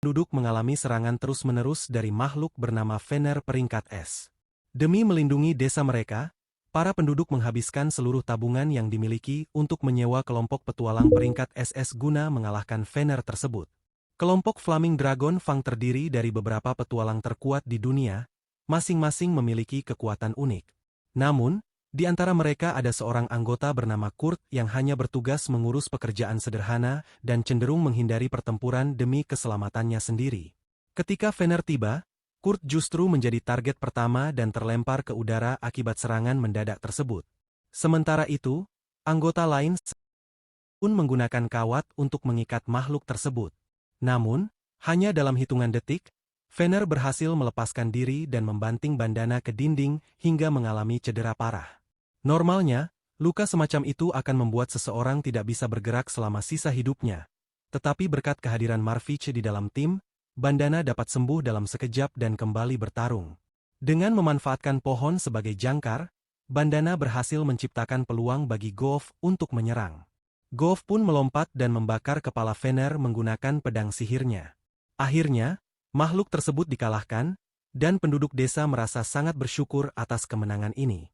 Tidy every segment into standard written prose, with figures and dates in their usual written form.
penduduk mengalami serangan terus-menerus dari makhluk bernama Fener peringkat S. Demi melindungi desa mereka, para penduduk menghabiskan seluruh tabungan yang dimiliki untuk menyewa kelompok petualang peringkat SS guna mengalahkan Fener tersebut. Kelompok Flaming Dragon Fang terdiri dari beberapa petualang terkuat di dunia, masing-masing memiliki kekuatan unik. Namun, di antara mereka ada seorang anggota bernama Kurt yang hanya bertugas mengurus pekerjaan sederhana dan cenderung menghindari pertempuran demi keselamatannya sendiri. Ketika Fener tiba, Kurt justru menjadi target pertama dan terlempar ke udara akibat serangan mendadak tersebut. Sementara itu, anggota lain pun menggunakan kawat untuk mengikat makhluk tersebut. Namun, hanya dalam hitungan detik, Fener berhasil melepaskan diri dan membanting bandana ke dinding hingga mengalami cedera parah. Normalnya, luka semacam itu akan membuat seseorang tidak bisa bergerak selama sisa hidupnya. Tetapi berkat kehadiran Marvich di dalam tim, bandana dapat sembuh dalam sekejap dan kembali bertarung. Dengan memanfaatkan pohon sebagai jangkar, bandana berhasil menciptakan peluang bagi Goff untuk menyerang. Goff pun melompat dan membakar kepala Fener menggunakan pedang sihirnya. Akhirnya, makhluk tersebut dikalahkan, dan penduduk desa merasa sangat bersyukur atas kemenangan ini.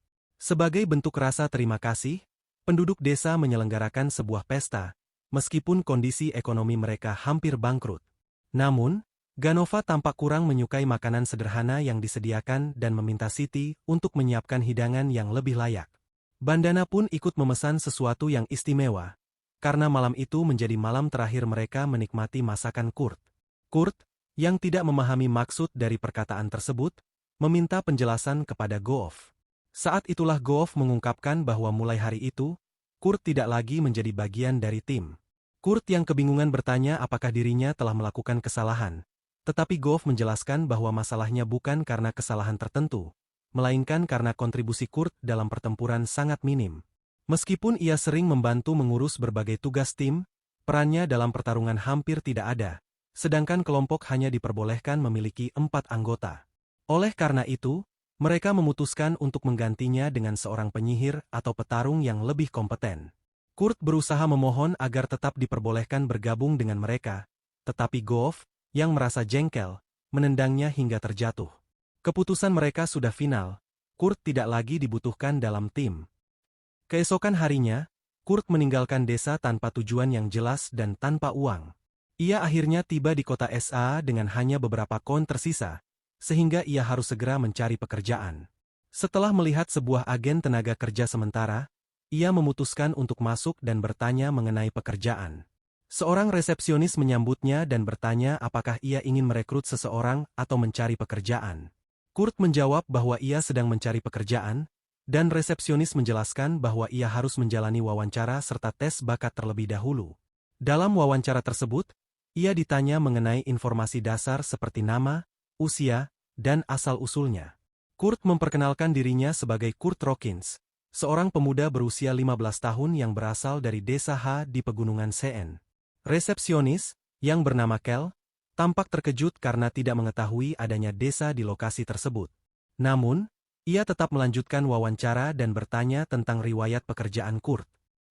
Sebagai bentuk rasa terima kasih, penduduk desa menyelenggarakan sebuah pesta, meskipun kondisi ekonomi mereka hampir bangkrut. Namun, Ganova tampak kurang menyukai makanan sederhana yang disediakan dan meminta Siti untuk menyiapkan hidangan yang lebih layak. Bandana pun ikut memesan sesuatu yang istimewa, karena malam itu menjadi malam terakhir mereka menikmati masakan Kurt. Kurt, yang tidak memahami maksud dari perkataan tersebut, meminta penjelasan kepada Goff. Saat itulah Goff mengungkapkan bahwa mulai hari itu, Kurt tidak lagi menjadi bagian dari tim. Kurt yang kebingungan bertanya apakah dirinya telah melakukan kesalahan, tetapi Goff menjelaskan bahwa masalahnya bukan karena kesalahan tertentu, melainkan karena kontribusi Kurt dalam pertempuran sangat minim. Meskipun ia sering membantu mengurus berbagai tugas tim, perannya dalam pertarungan hampir tidak ada. Sedangkan kelompok hanya diperbolehkan memiliki 4 anggota. Oleh karena itu, mereka memutuskan untuk menggantinya dengan seorang penyihir atau petarung yang lebih kompeten. Kurt berusaha memohon agar tetap diperbolehkan bergabung dengan mereka, tetapi Goff, yang merasa jengkel, menendangnya hingga terjatuh. Keputusan mereka sudah final, Kurt tidak lagi dibutuhkan dalam tim. Keesokan harinya, Kurt meninggalkan desa tanpa tujuan yang jelas dan tanpa uang. Ia akhirnya tiba di kota SA dengan hanya beberapa koin tersisa, sehingga ia harus segera mencari pekerjaan. Setelah melihat sebuah agen tenaga kerja sementara, ia memutuskan untuk masuk dan bertanya mengenai pekerjaan. Seorang resepsionis menyambutnya dan bertanya apakah ia ingin merekrut seseorang atau mencari pekerjaan. Kurt menjawab bahwa ia sedang mencari pekerjaan, dan resepsionis menjelaskan bahwa ia harus menjalani wawancara serta tes bakat terlebih dahulu. Dalam wawancara tersebut, ia ditanya mengenai informasi dasar seperti nama, usia, dan asal-usulnya. Kurt memperkenalkan dirinya sebagai Kurt Rockins, seorang pemuda berusia 15 tahun yang berasal dari desa H di pegunungan CN. Resepsionis, yang bernama Kel, tampak terkejut karena tidak mengetahui adanya desa di lokasi tersebut. Namun, ia tetap melanjutkan wawancara dan bertanya tentang riwayat pekerjaan Kurt.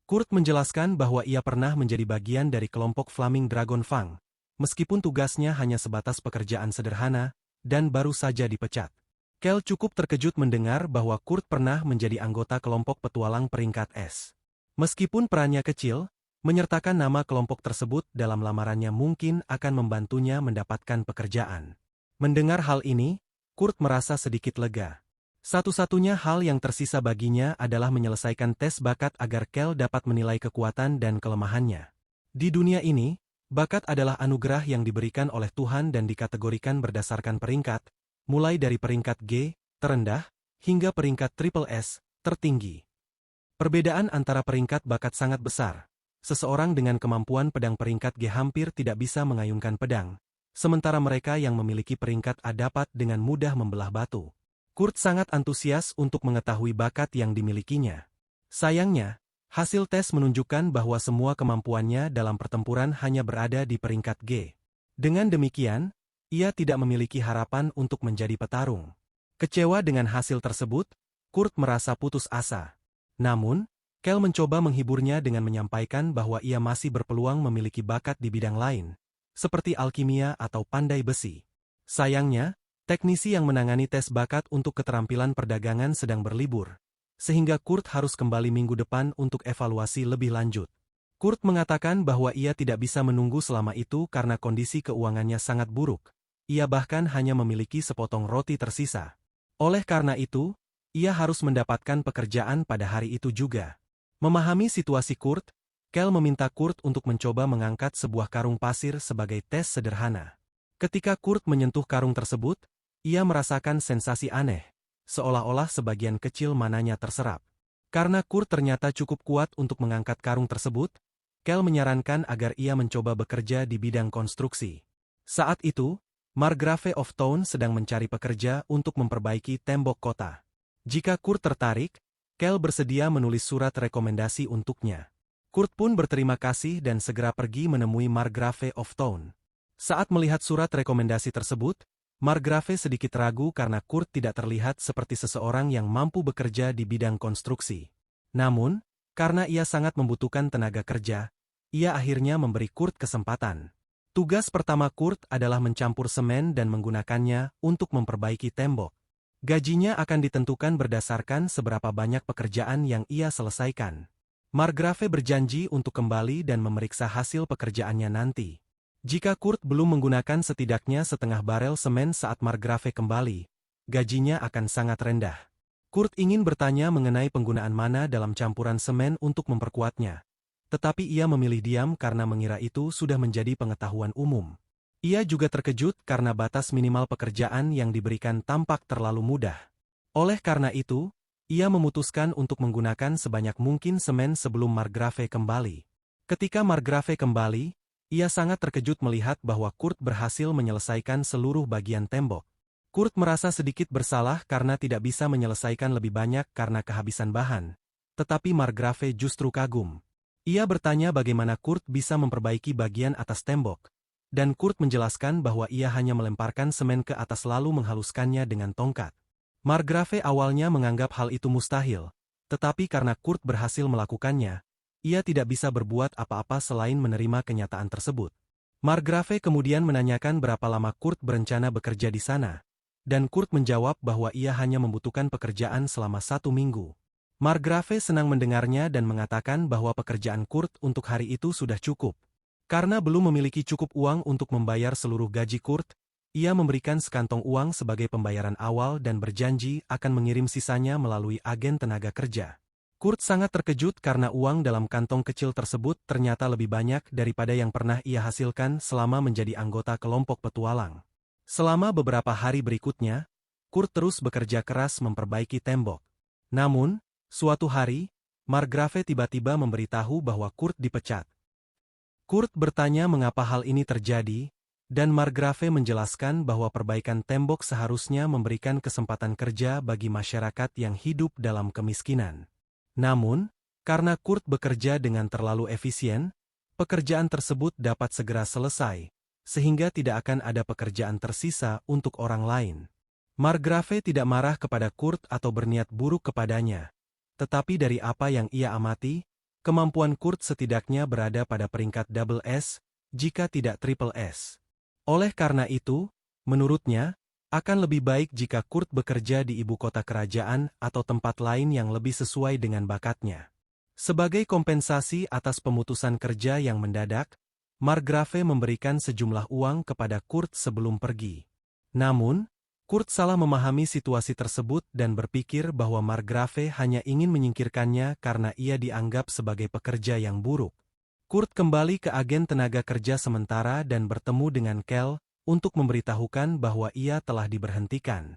Kurt menjelaskan bahwa ia pernah menjadi bagian dari kelompok Flaming Dragon Fang, meskipun tugasnya hanya sebatas pekerjaan sederhana, dan baru saja dipecat. Kel cukup terkejut mendengar bahwa Kurt pernah menjadi anggota kelompok petualang peringkat S. Meskipun perannya kecil, menyertakan nama kelompok tersebut dalam lamarannya mungkin akan membantunya mendapatkan pekerjaan. Mendengar hal ini, Kurt merasa sedikit lega. Satu-satunya hal yang tersisa baginya adalah menyelesaikan tes bakat agar Kel dapat menilai kekuatan dan kelemahannya. Di dunia ini, bakat adalah anugerah yang diberikan oleh Tuhan dan dikategorikan berdasarkan peringkat, mulai dari peringkat G, terendah, hingga peringkat triple S, tertinggi. Perbedaan antara peringkat bakat sangat besar. Seseorang dengan kemampuan pedang peringkat G hampir tidak bisa mengayunkan pedang, sementara mereka yang memiliki peringkat A dapat dengan mudah membelah batu. Kurt sangat antusias untuk mengetahui bakat yang dimilikinya. Sayangnya, hasil tes menunjukkan bahwa semua kemampuannya dalam pertempuran hanya berada di peringkat G. Dengan demikian, ia tidak memiliki harapan untuk menjadi petarung. Kecewa dengan hasil tersebut, Kurt merasa putus asa. Namun, Kel mencoba menghiburnya dengan menyampaikan bahwa ia masih berpeluang memiliki bakat di bidang lain, seperti alkimia atau pandai besi. Sayangnya, teknisi yang menangani tes bakat untuk keterampilan perdagangan sedang berlibur, sehingga Kurt harus kembali minggu depan untuk evaluasi lebih lanjut. Kurt mengatakan bahwa ia tidak bisa menunggu selama itu karena kondisi keuangannya sangat buruk. Ia bahkan hanya memiliki sepotong roti tersisa. Oleh karena itu, ia harus mendapatkan pekerjaan pada hari itu juga. Memahami situasi Kurt, Kel meminta Kurt untuk mencoba mengangkat sebuah karung pasir sebagai tes sederhana. Ketika Kurt menyentuh karung tersebut, ia merasakan sensasi aneh, seolah-olah sebagian kecil mananya terserap. Karena Kurt ternyata cukup kuat untuk mengangkat karung tersebut, Kel menyarankan agar ia mencoba bekerja di bidang konstruksi. Saat itu, Margrave of Town sedang mencari pekerja untuk memperbaiki tembok kota. Jika Kurt tertarik, Kel bersedia menulis surat rekomendasi untuknya. Kurt pun berterima kasih dan segera pergi menemui Margrave of Town. Saat melihat surat rekomendasi tersebut, Margrave sedikit ragu karena Kurt tidak terlihat seperti seseorang yang mampu bekerja di bidang konstruksi. Namun, karena ia sangat membutuhkan tenaga kerja, ia akhirnya memberi Kurt kesempatan. Tugas pertama Kurt adalah mencampur semen dan menggunakannya untuk memperbaiki tembok. Gajinya akan ditentukan berdasarkan seberapa banyak pekerjaan yang ia selesaikan. Margrave berjanji untuk kembali dan memeriksa hasil pekerjaannya nanti. Jika Kurt belum menggunakan setidaknya setengah barel semen saat Margrave kembali, gajinya akan sangat rendah. Kurt ingin bertanya mengenai penggunaan mana dalam campuran semen untuk memperkuatnya. Tetapi ia memilih diam karena mengira itu sudah menjadi pengetahuan umum. Ia juga terkejut karena batas minimal pekerjaan yang diberikan tampak terlalu mudah. Oleh karena itu, ia memutuskan untuk menggunakan sebanyak mungkin semen sebelum Margrave kembali. Ketika Margrave kembali, ia sangat terkejut melihat bahwa Kurt berhasil menyelesaikan seluruh bagian tembok. Kurt merasa sedikit bersalah karena tidak bisa menyelesaikan lebih banyak karena kehabisan bahan. Tetapi Margrave justru kagum. Ia bertanya bagaimana Kurt bisa memperbaiki bagian atas tembok. Dan Kurt menjelaskan bahwa ia hanya melemparkan semen ke atas lalu menghaluskannya dengan tongkat. Margrave awalnya menganggap hal itu mustahil. Tetapi karena Kurt berhasil melakukannya, ia tidak bisa berbuat apa-apa selain menerima kenyataan tersebut. Margrave kemudian menanyakan berapa lama Kurt berencana bekerja di sana. Dan Kurt menjawab bahwa ia hanya membutuhkan pekerjaan selama 1 minggu. Margrave senang mendengarnya dan mengatakan bahwa pekerjaan Kurt untuk hari itu sudah cukup. Karena belum memiliki cukup uang untuk membayar seluruh gaji Kurt, ia memberikan sekantong uang sebagai pembayaran awal dan berjanji akan mengirim sisanya melalui agen tenaga kerja. Kurt sangat terkejut karena uang dalam kantong kecil tersebut ternyata lebih banyak daripada yang pernah ia hasilkan selama menjadi anggota kelompok petualang. Selama beberapa hari berikutnya, Kurt terus bekerja keras memperbaiki tembok. Namun, suatu hari, Margrave tiba-tiba memberitahu bahwa Kurt dipecat. Kurt bertanya mengapa hal ini terjadi, dan Margrave menjelaskan bahwa perbaikan tembok seharusnya memberikan kesempatan kerja bagi masyarakat yang hidup dalam kemiskinan. Namun, karena Kurt bekerja dengan terlalu efisien, pekerjaan tersebut dapat segera selesai, sehingga tidak akan ada pekerjaan tersisa untuk orang lain. Margrave tidak marah kepada Kurt atau berniat buruk kepadanya. Tetapi dari apa yang ia amati, kemampuan Kurt setidaknya berada pada peringkat double S, jika tidak triple S. Oleh karena itu, menurutnya, akan lebih baik jika Kurt bekerja di ibu kota kerajaan atau tempat lain yang lebih sesuai dengan bakatnya. Sebagai kompensasi atas pemutusan kerja yang mendadak, Margrave memberikan sejumlah uang kepada Kurt sebelum pergi. Namun, Kurt salah memahami situasi tersebut dan berpikir bahwa Margrave hanya ingin menyingkirkannya karena ia dianggap sebagai pekerja yang buruk. Kurt kembali ke agen tenaga kerja sementara dan bertemu dengan Kel untuk memberitahukan bahwa ia telah diberhentikan.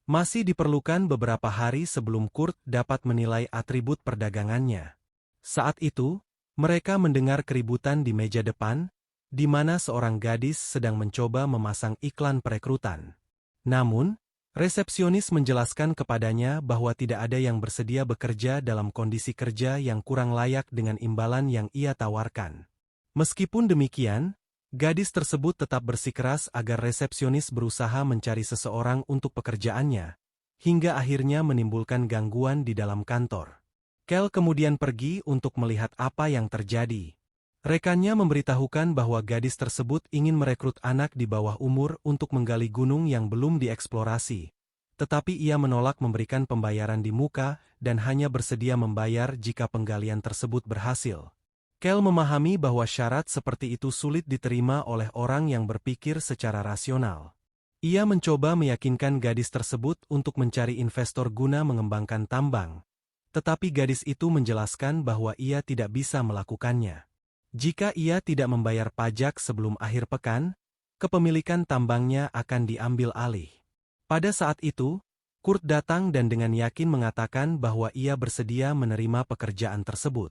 Masih diperlukan beberapa hari sebelum Kurt dapat menilai atribut perdagangannya. Saat itu, mereka mendengar keributan di meja depan, di mana seorang gadis sedang mencoba memasang iklan perekrutan. Namun, resepsionis menjelaskan kepadanya bahwa tidak ada yang bersedia bekerja dalam kondisi kerja yang kurang layak dengan imbalan yang ia tawarkan. Meskipun demikian, gadis tersebut tetap bersikeras agar resepsionis berusaha mencari seseorang untuk pekerjaannya, hingga akhirnya menimbulkan gangguan di dalam kantor. Kel kemudian pergi untuk melihat apa yang terjadi. Rekannya memberitahukan bahwa gadis tersebut ingin merekrut anak di bawah umur untuk menggali gunung yang belum dieksplorasi. Tetapi ia menolak memberikan pembayaran di muka dan hanya bersedia membayar jika penggalian tersebut berhasil. Kel memahami bahwa syarat seperti itu sulit diterima oleh orang yang berpikir secara rasional. Ia mencoba meyakinkan gadis tersebut untuk mencari investor guna mengembangkan tambang. Tetapi gadis itu menjelaskan bahwa ia tidak bisa melakukannya. Jika ia tidak membayar pajak sebelum akhir pekan, kepemilikan tambangnya akan diambil alih. Pada saat itu, Kurt datang dan dengan yakin mengatakan bahwa ia bersedia menerima pekerjaan tersebut.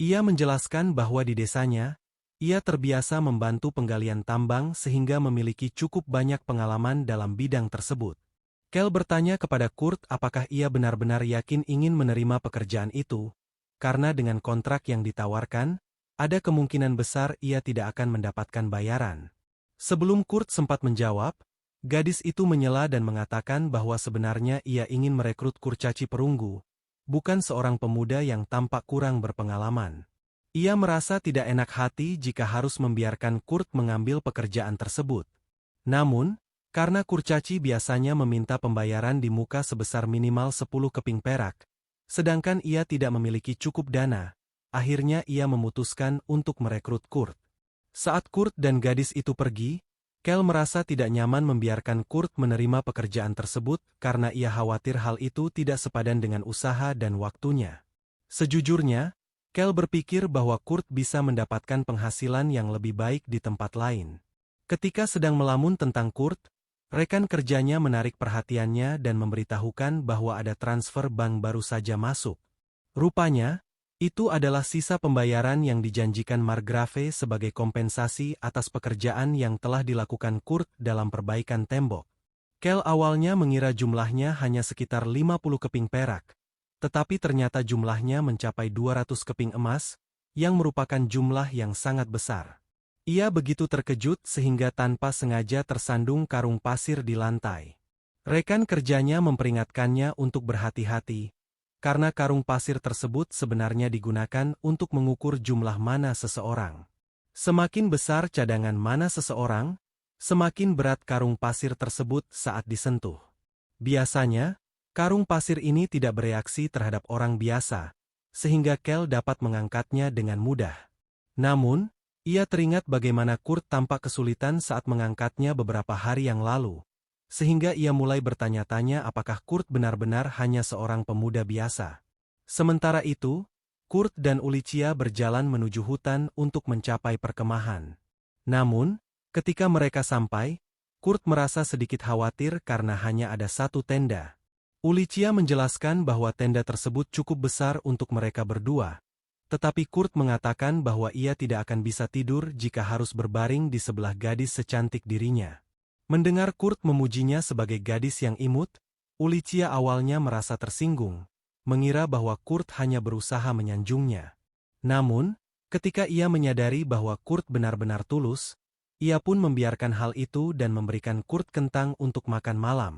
Ia menjelaskan bahwa di desanya, ia terbiasa membantu penggalian tambang sehingga memiliki cukup banyak pengalaman dalam bidang tersebut. Kel bertanya kepada Kurt apakah ia benar-benar yakin ingin menerima pekerjaan itu, karena dengan kontrak yang ditawarkan, ada kemungkinan besar ia tidak akan mendapatkan bayaran. Sebelum Kurt sempat menjawab, gadis itu menyela dan mengatakan bahwa sebenarnya ia ingin merekrut kurcaci perunggu, bukan seorang pemuda yang tampak kurang berpengalaman. Ia merasa tidak enak hati jika harus membiarkan Kurt mengambil pekerjaan tersebut. Namun, karena kurcaci biasanya meminta pembayaran di muka sebesar minimal 10 keping perak, sedangkan ia tidak memiliki cukup dana, akhirnya ia memutuskan untuk merekrut Kurt. Saat Kurt dan gadis itu pergi, Kel merasa tidak nyaman membiarkan Kurt menerima pekerjaan tersebut karena ia khawatir hal itu tidak sepadan dengan usaha dan waktunya. Sejujurnya, Kel berpikir bahwa Kurt bisa mendapatkan penghasilan yang lebih baik di tempat lain. Ketika sedang melamun tentang Kurt, rekan kerjanya menarik perhatiannya dan memberitahukan bahwa ada transfer bank baru saja masuk. Rupanya, itu adalah sisa pembayaran yang dijanjikan Margrave sebagai kompensasi atas pekerjaan yang telah dilakukan Kurt dalam perbaikan tembok. Kel awalnya mengira jumlahnya hanya sekitar 50 keping perak, tetapi ternyata jumlahnya mencapai 200 keping emas, yang merupakan jumlah yang sangat besar. Ia begitu terkejut sehingga tanpa sengaja tersandung karung pasir di lantai. Rekan kerjanya memperingatkannya untuk berhati-hati, karena karung pasir tersebut sebenarnya digunakan untuk mengukur jumlah mana seseorang. Semakin besar cadangan mana seseorang, semakin berat karung pasir tersebut saat disentuh. Biasanya, karung pasir ini tidak bereaksi terhadap orang biasa, sehingga Kel dapat mengangkatnya dengan mudah. Namun, ia teringat bagaimana Kurt tampak kesulitan saat mengangkatnya beberapa hari yang lalu, sehingga ia mulai bertanya-tanya apakah Kurt benar-benar hanya seorang pemuda biasa. Sementara itu, Kurt dan Ulicia berjalan menuju hutan untuk mencapai perkemahan. Namun, ketika mereka sampai, Kurt merasa sedikit khawatir karena hanya ada satu tenda. Ulicia menjelaskan bahwa tenda tersebut cukup besar untuk mereka berdua, tetapi Kurt mengatakan bahwa ia tidak akan bisa tidur jika harus berbaring di sebelah gadis secantik dirinya. Mendengar Kurt memujinya sebagai gadis yang imut, Ulicia awalnya merasa tersinggung, mengira bahwa Kurt hanya berusaha menyanjungnya. Namun, ketika ia menyadari bahwa Kurt benar-benar tulus, ia pun membiarkan hal itu dan memberikan Kurt kentang untuk makan malam.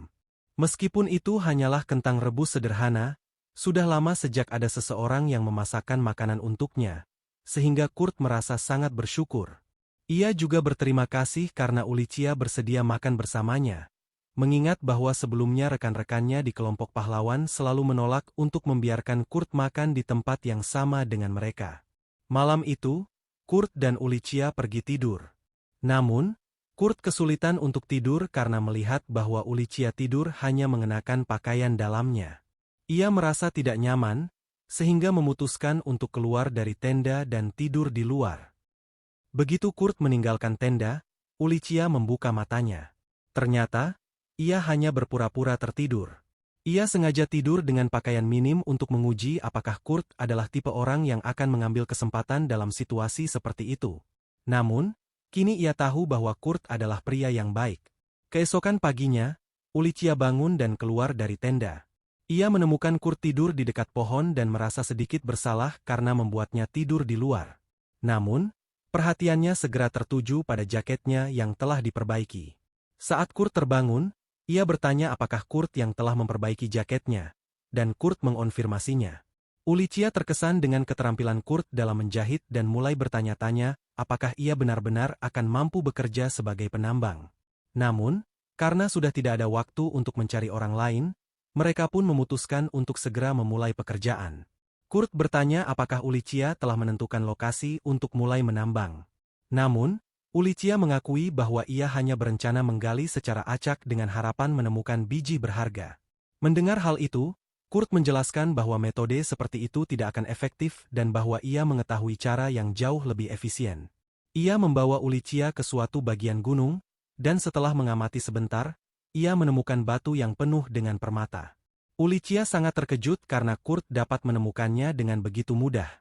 Meskipun itu hanyalah kentang rebus sederhana, sudah lama sejak ada seseorang yang memasakkan makanan untuknya, sehingga Kurt merasa sangat bersyukur. Ia juga berterima kasih karena Ulicia bersedia makan bersamanya, mengingat bahwa sebelumnya rekan-rekannya di kelompok pahlawan selalu menolak untuk membiarkan Kurt makan di tempat yang sama dengan mereka. Malam itu, Kurt dan Ulicia pergi tidur. Namun, Kurt kesulitan untuk tidur karena melihat bahwa Ulicia tidur hanya mengenakan pakaian dalamnya. Ia merasa tidak nyaman, sehingga memutuskan untuk keluar dari tenda dan tidur di luar. Begitu Kurt meninggalkan tenda, Ulicia membuka matanya. Ternyata, ia hanya berpura-pura tertidur. Ia sengaja tidur dengan pakaian minim untuk menguji apakah Kurt adalah tipe orang yang akan mengambil kesempatan dalam situasi seperti itu. Namun, kini ia tahu bahwa Kurt adalah pria yang baik. Keesokan paginya, Ulicia bangun dan keluar dari tenda. Ia menemukan Kurt tidur di dekat pohon dan merasa sedikit bersalah karena membuatnya tidur di luar. Namun, perhatiannya segera tertuju pada jaketnya yang telah diperbaiki. Saat Kurt terbangun, ia bertanya apakah Kurt yang telah memperbaiki jaketnya, dan Kurt mengonfirmasinya. Ulicia terkesan dengan keterampilan Kurt dalam menjahit dan mulai bertanya-tanya apakah ia benar-benar akan mampu bekerja sebagai penambang. Namun, karena sudah tidak ada waktu untuk mencari orang lain, mereka pun memutuskan untuk segera memulai pekerjaan. Kurt bertanya apakah Ulicia telah menentukan lokasi untuk mulai menambang. Namun, Ulicia mengakui bahwa ia hanya berencana menggali secara acak dengan harapan menemukan biji berharga. Mendengar hal itu, Kurt menjelaskan bahwa metode seperti itu tidak akan efektif dan bahwa ia mengetahui cara yang jauh lebih efisien. Ia membawa Ulicia ke suatu bagian gunung, dan setelah mengamati sebentar, ia menemukan batu yang penuh dengan permata. Ulicia sangat terkejut karena Kurt dapat menemukannya dengan begitu mudah.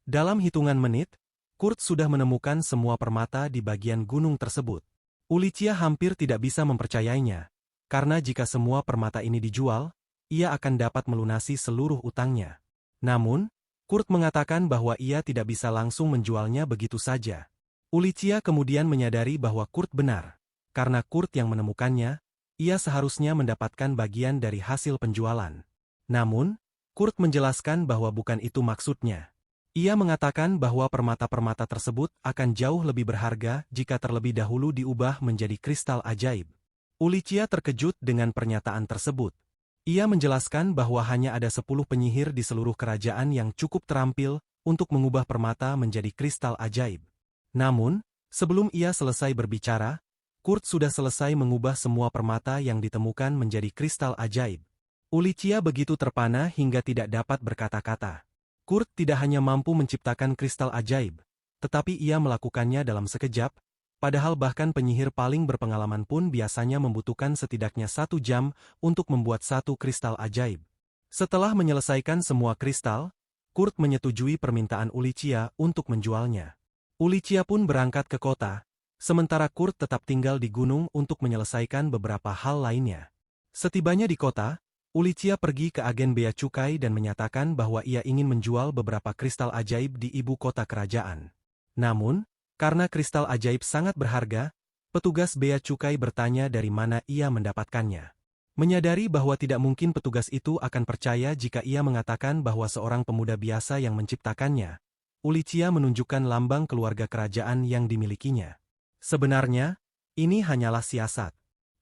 Dalam hitungan menit, Kurt sudah menemukan semua permata di bagian gunung tersebut. Ulicia hampir tidak bisa mempercayainya, karena jika semua permata ini dijual, ia akan dapat melunasi seluruh utangnya. Namun, Kurt mengatakan bahwa ia tidak bisa langsung menjualnya begitu saja. Ulicia kemudian menyadari bahwa Kurt benar. Karena Kurt yang menemukannya, ia seharusnya mendapatkan bagian dari hasil penjualan. Namun, Kurt menjelaskan bahwa bukan itu maksudnya. Ia mengatakan bahwa permata-permata tersebut akan jauh lebih berharga jika terlebih dahulu diubah menjadi kristal ajaib. Ulicia terkejut dengan pernyataan tersebut. Ia menjelaskan bahwa hanya ada 10 penyihir di seluruh kerajaan yang cukup terampil untuk mengubah permata menjadi kristal ajaib. Namun, sebelum ia selesai berbicara, Kurt sudah selesai mengubah semua permata yang ditemukan menjadi kristal ajaib. Ulicia begitu terpana hingga tidak dapat berkata-kata. Kurt tidak hanya mampu menciptakan kristal ajaib, tetapi ia melakukannya dalam sekejap, padahal bahkan penyihir paling berpengalaman pun biasanya membutuhkan setidaknya 1 jam untuk membuat satu kristal ajaib. Setelah menyelesaikan semua kristal, Kurt menyetujui permintaan Ulicia untuk menjualnya. Ulicia pun berangkat ke kota, sementara Kurt tetap tinggal di gunung untuk menyelesaikan beberapa hal lainnya. Setibanya di kota, Ulicia pergi ke agen bea cukai dan menyatakan bahwa ia ingin menjual beberapa kristal ajaib di ibu kota kerajaan. Namun, karena kristal ajaib sangat berharga, petugas bea cukai bertanya dari mana ia mendapatkannya. Menyadari bahwa tidak mungkin petugas itu akan percaya jika ia mengatakan bahwa seorang pemuda biasa yang menciptakannya, Ulicia menunjukkan lambang keluarga kerajaan yang dimilikinya. Sebenarnya, ini hanyalah siasat.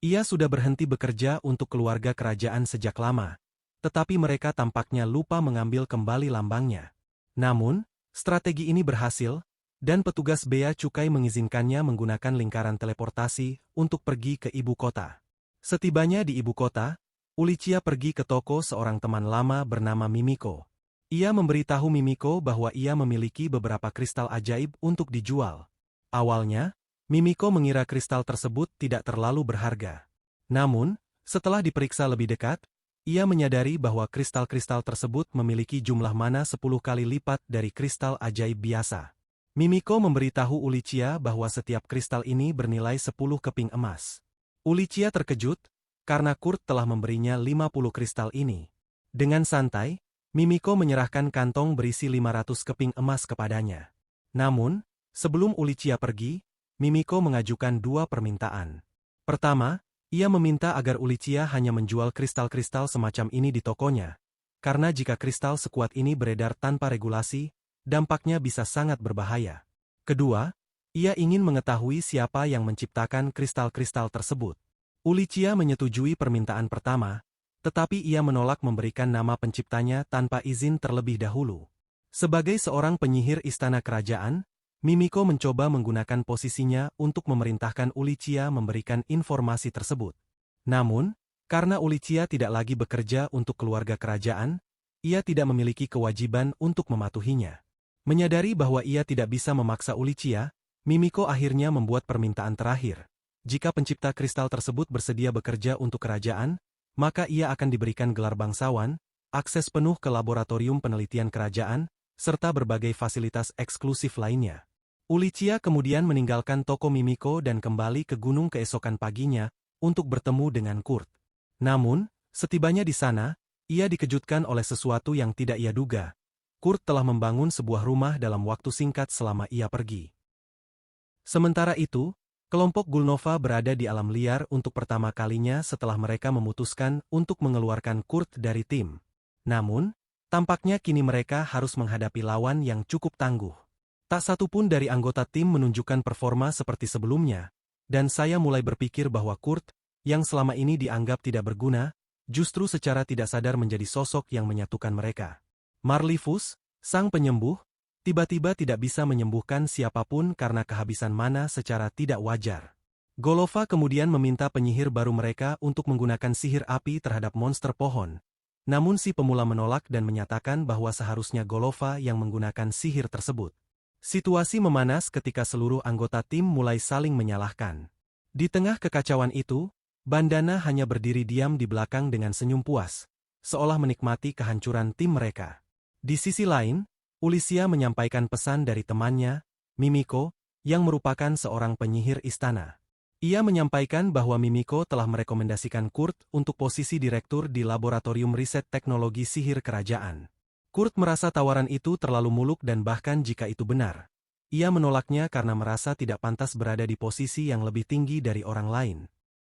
Ia sudah berhenti bekerja untuk keluarga kerajaan sejak lama, tetapi mereka tampaknya lupa mengambil kembali lambangnya. Namun, strategi ini berhasil, dan petugas bea cukai mengizinkannya menggunakan lingkaran teleportasi untuk pergi ke ibu kota. Setibanya di ibu kota, Ulicia pergi ke toko seorang teman lama bernama Mimiko. Ia memberitahu Mimiko bahwa ia memiliki beberapa kristal ajaib untuk dijual. Awalnya, Mimiko mengira kristal tersebut tidak terlalu berharga. Namun, setelah diperiksa lebih dekat, ia menyadari bahwa kristal-kristal tersebut memiliki jumlah mana 10 kali lipat dari kristal ajaib biasa. Mimiko memberitahu Ulicia bahwa setiap kristal ini bernilai 10 keping emas. Ulicia terkejut, karena Kurt telah memberinya 50 kristal ini. Dengan santai, Mimiko menyerahkan kantong berisi 500 keping emas kepadanya. Namun, sebelum Ulicia pergi, Mimiko mengajukan 2 permintaan. Pertama, ia meminta agar Ulicia hanya menjual kristal-kristal semacam ini di tokonya, karena jika kristal sekuat ini beredar tanpa regulasi, dampaknya bisa sangat berbahaya. Kedua, ia ingin mengetahui siapa yang menciptakan kristal-kristal tersebut. Ulicia menyetujui permintaan pertama, tetapi ia menolak memberikan nama penciptanya tanpa izin terlebih dahulu. Sebagai seorang penyihir istana kerajaan, Mimiko mencoba menggunakan posisinya untuk memerintahkan Ulicia memberikan informasi tersebut. Namun, karena Ulicia tidak lagi bekerja untuk keluarga kerajaan, ia tidak memiliki kewajiban untuk mematuhinya. Menyadari bahwa ia tidak bisa memaksa Ulicia, Mimiko akhirnya membuat permintaan terakhir. Jika pencipta kristal tersebut bersedia bekerja untuk kerajaan, maka ia akan diberikan gelar bangsawan, akses penuh ke laboratorium penelitian kerajaan, serta berbagai fasilitas eksklusif lainnya. Ulicia kemudian meninggalkan toko Mimiko dan kembali ke gunung keesokan paginya untuk bertemu dengan Kurt. Namun, setibanya di sana, ia dikejutkan oleh sesuatu yang tidak ia duga. Kurt telah membangun sebuah rumah dalam waktu singkat selama ia pergi. Sementara itu, kelompok Gulnova berada di alam liar untuk pertama kalinya setelah mereka memutuskan untuk mengeluarkan Kurt dari tim. Namun, Tampaknya kini mereka harus menghadapi lawan yang cukup tangguh. Tak satu pun dari anggota tim menunjukkan performa seperti sebelumnya, dan saya mulai berpikir bahwa Kurt, yang selama ini dianggap tidak berguna, justru secara tidak sadar menjadi sosok yang menyatukan mereka. Marlifus, sang penyembuh, tiba-tiba tidak bisa menyembuhkan siapapun karena kehabisan mana secara tidak wajar. Golova kemudian meminta penyihir baru mereka untuk menggunakan sihir api terhadap monster pohon. Namun si pemula menolak dan menyatakan bahwa seharusnya Golova yang menggunakan sihir tersebut. Situasi memanas ketika seluruh anggota tim mulai saling menyalahkan. Di tengah kekacauan itu, Bandana hanya berdiri diam di belakang dengan senyum puas, seolah menikmati kehancuran tim mereka. Di sisi lain, Ulisya menyampaikan pesan dari temannya, Mimiko, yang merupakan seorang penyihir istana. Ia menyampaikan bahwa Mimiko telah merekomendasikan Kurt untuk posisi direktur di Laboratorium Riset Teknologi Sihir Kerajaan. Kurt merasa tawaran itu terlalu muluk dan bahkan jika itu benar, ia menolaknya karena merasa tidak pantas berada di posisi yang lebih tinggi dari orang lain.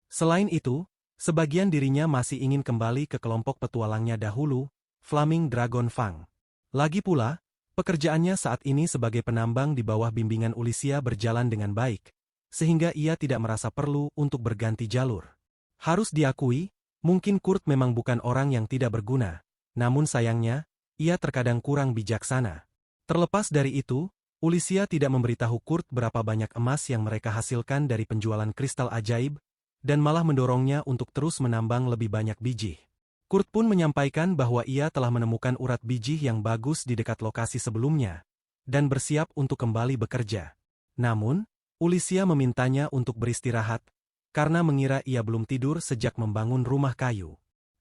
Selain itu, sebagian dirinya masih ingin kembali ke kelompok petualangnya dahulu, Flaming Dragon Fang. Lagi pula, pekerjaannya saat ini sebagai penambang di bawah bimbingan Ulisya berjalan dengan baik, sehingga ia tidak merasa perlu untuk berganti jalur. Harus diakui, mungkin Kurt memang bukan orang yang tidak berguna, namun sayangnya, ia terkadang kurang bijaksana. Terlepas dari itu, Ulisya tidak memberitahu Kurt berapa banyak emas yang mereka hasilkan dari penjualan kristal ajaib, dan malah mendorongnya untuk terus menambang lebih banyak biji. Kurt pun menyampaikan bahwa ia telah menemukan urat biji yang bagus di dekat lokasi sebelumnya, dan bersiap untuk kembali bekerja. Namun, Ulisya memintanya untuk beristirahat, karena mengira ia belum tidur sejak membangun rumah kayu.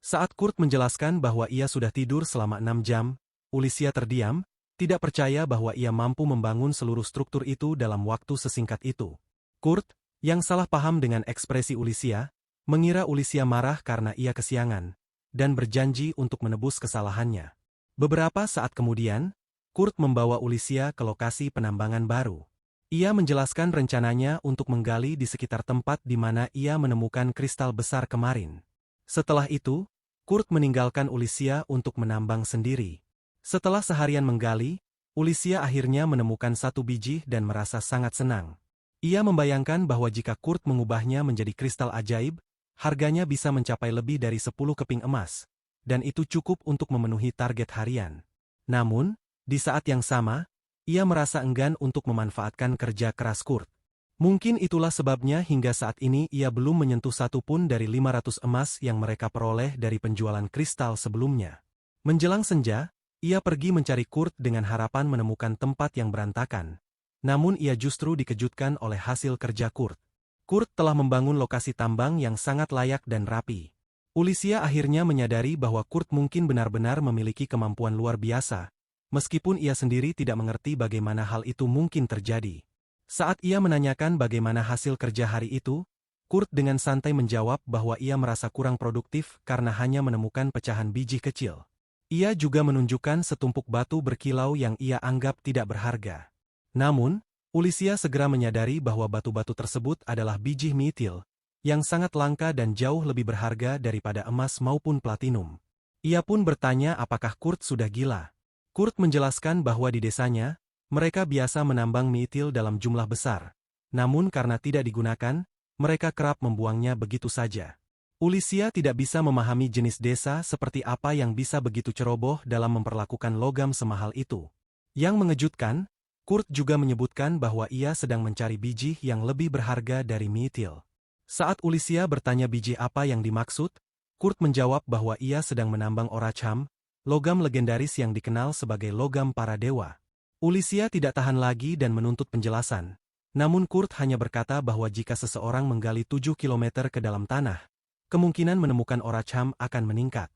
Saat Kurt menjelaskan bahwa ia sudah tidur selama 6 jam, Ulisya terdiam, tidak percaya bahwa ia mampu membangun seluruh struktur itu dalam waktu sesingkat itu. Kurt, yang salah paham dengan ekspresi Ulisya, mengira Ulisya marah karena ia kesiangan, dan berjanji untuk menebus kesalahannya. Beberapa saat kemudian, Kurt membawa Ulisya ke lokasi penambangan baru. Ia menjelaskan rencananya untuk menggali di sekitar tempat di mana ia menemukan kristal besar kemarin. Setelah itu, Kurt meninggalkan Ulisya untuk menambang sendiri. Setelah seharian menggali, Ulisya akhirnya menemukan satu biji dan merasa sangat senang. Ia membayangkan bahwa jika Kurt mengubahnya menjadi kristal ajaib, harganya bisa mencapai lebih dari 10 keping emas, dan itu cukup untuk memenuhi target harian. Namun, di saat yang sama, ia merasa enggan untuk memanfaatkan kerja keras Kurt. Mungkin itulah sebabnya hingga saat ini ia belum menyentuh satu pun dari 500 emas yang mereka peroleh dari penjualan kristal sebelumnya. Menjelang senja, ia pergi mencari Kurt dengan harapan menemukan tempat yang berantakan. Namun ia justru dikejutkan oleh hasil kerja Kurt. Kurt telah membangun lokasi tambang yang sangat layak dan rapi. Ulisya akhirnya menyadari bahwa Kurt mungkin benar-benar memiliki kemampuan luar biasa, meskipun ia sendiri tidak mengerti bagaimana hal itu mungkin terjadi. Saat ia menanyakan bagaimana hasil kerja hari itu, Kurt dengan santai menjawab bahwa ia merasa kurang produktif karena hanya menemukan pecahan biji kecil. Ia juga menunjukkan setumpuk batu berkilau yang ia anggap tidak berharga. Namun, Ulisya segera menyadari bahwa batu-batu tersebut adalah biji mitil, yang sangat langka dan jauh lebih berharga daripada emas maupun platinum. Ia pun bertanya apakah Kurt sudah gila. Kurt menjelaskan bahwa di desanya, mereka biasa menambang mitil dalam jumlah besar. Namun karena tidak digunakan, mereka kerap membuangnya begitu saja. Ulisya tidak bisa memahami jenis desa seperti apa yang bisa begitu ceroboh dalam memperlakukan logam semahal itu. Yang mengejutkan, Kurt juga menyebutkan bahwa ia sedang mencari biji yang lebih berharga dari mitil. Saat Ulisya bertanya biji apa yang dimaksud, Kurt menjawab bahwa ia sedang menambang oracham, logam legendaris yang dikenal sebagai logam para dewa. Ulisya tidak tahan lagi dan menuntut penjelasan. Namun Kurt hanya berkata bahwa jika seseorang menggali 7 kilometer ke dalam tanah, kemungkinan menemukan oracham akan meningkat.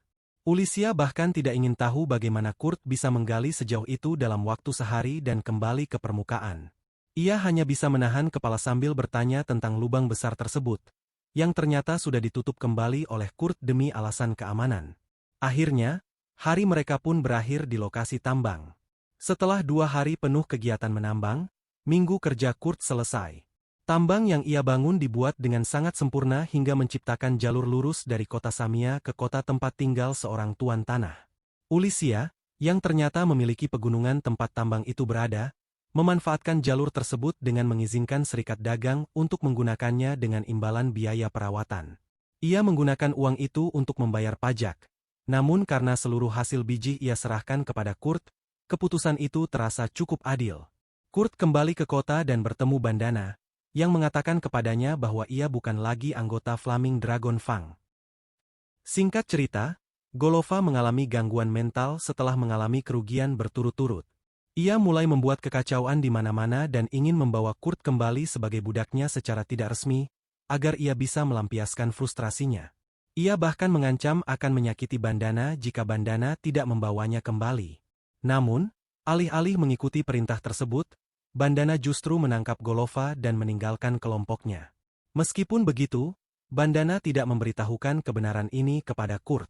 Ulisya bahkan tidak ingin tahu bagaimana Kurt bisa menggali sejauh itu dalam waktu sehari dan kembali ke permukaan. Ia hanya bisa menahan kepala sambil bertanya tentang lubang besar tersebut, yang ternyata sudah ditutup kembali oleh Kurt demi alasan keamanan. Akhirnya, hari mereka pun berakhir di lokasi tambang. Setelah 2 hari penuh kegiatan menambang, minggu kerja Kurt selesai. Tambang yang ia bangun dibuat dengan sangat sempurna hingga menciptakan jalur lurus dari kota Samia ke kota tempat tinggal seorang tuan tanah. Ulisya, yang ternyata memiliki pegunungan tempat tambang itu berada, memanfaatkan jalur tersebut dengan mengizinkan serikat dagang untuk menggunakannya dengan imbalan biaya perawatan. Ia menggunakan uang itu untuk membayar pajak. Namun karena seluruh hasil biji ia serahkan kepada Kurt, keputusan itu terasa cukup adil. Kurt kembali ke kota dan bertemu Bandana, yang mengatakan kepadanya bahwa ia bukan lagi anggota Flaming Dragon Fang. Singkat cerita, Golova mengalami gangguan mental setelah mengalami kerugian berturut-turut. Ia mulai membuat kekacauan di mana-mana dan ingin membawa Kurt kembali sebagai budaknya secara tidak resmi, agar ia bisa melampiaskan frustrasinya. Ia bahkan mengancam akan menyakiti Bandana jika Bandana tidak membawanya kembali. Namun, alih-alih mengikuti perintah tersebut, Bandana justru menangkap Golova dan meninggalkan kelompoknya. Meskipun begitu, Bandana tidak memberitahukan kebenaran ini kepada Kurt.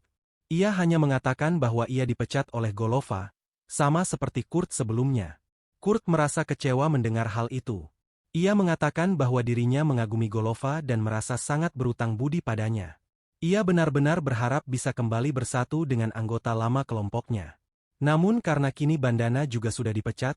Ia hanya mengatakan bahwa ia dipecat oleh Golova, sama seperti Kurt sebelumnya. Kurt merasa kecewa mendengar hal itu. Ia mengatakan bahwa dirinya mengagumi Golova dan merasa sangat berutang budi padanya. Ia benar-benar berharap bisa kembali bersatu dengan anggota lama kelompoknya. Namun karena kini Bandana juga sudah dipecat,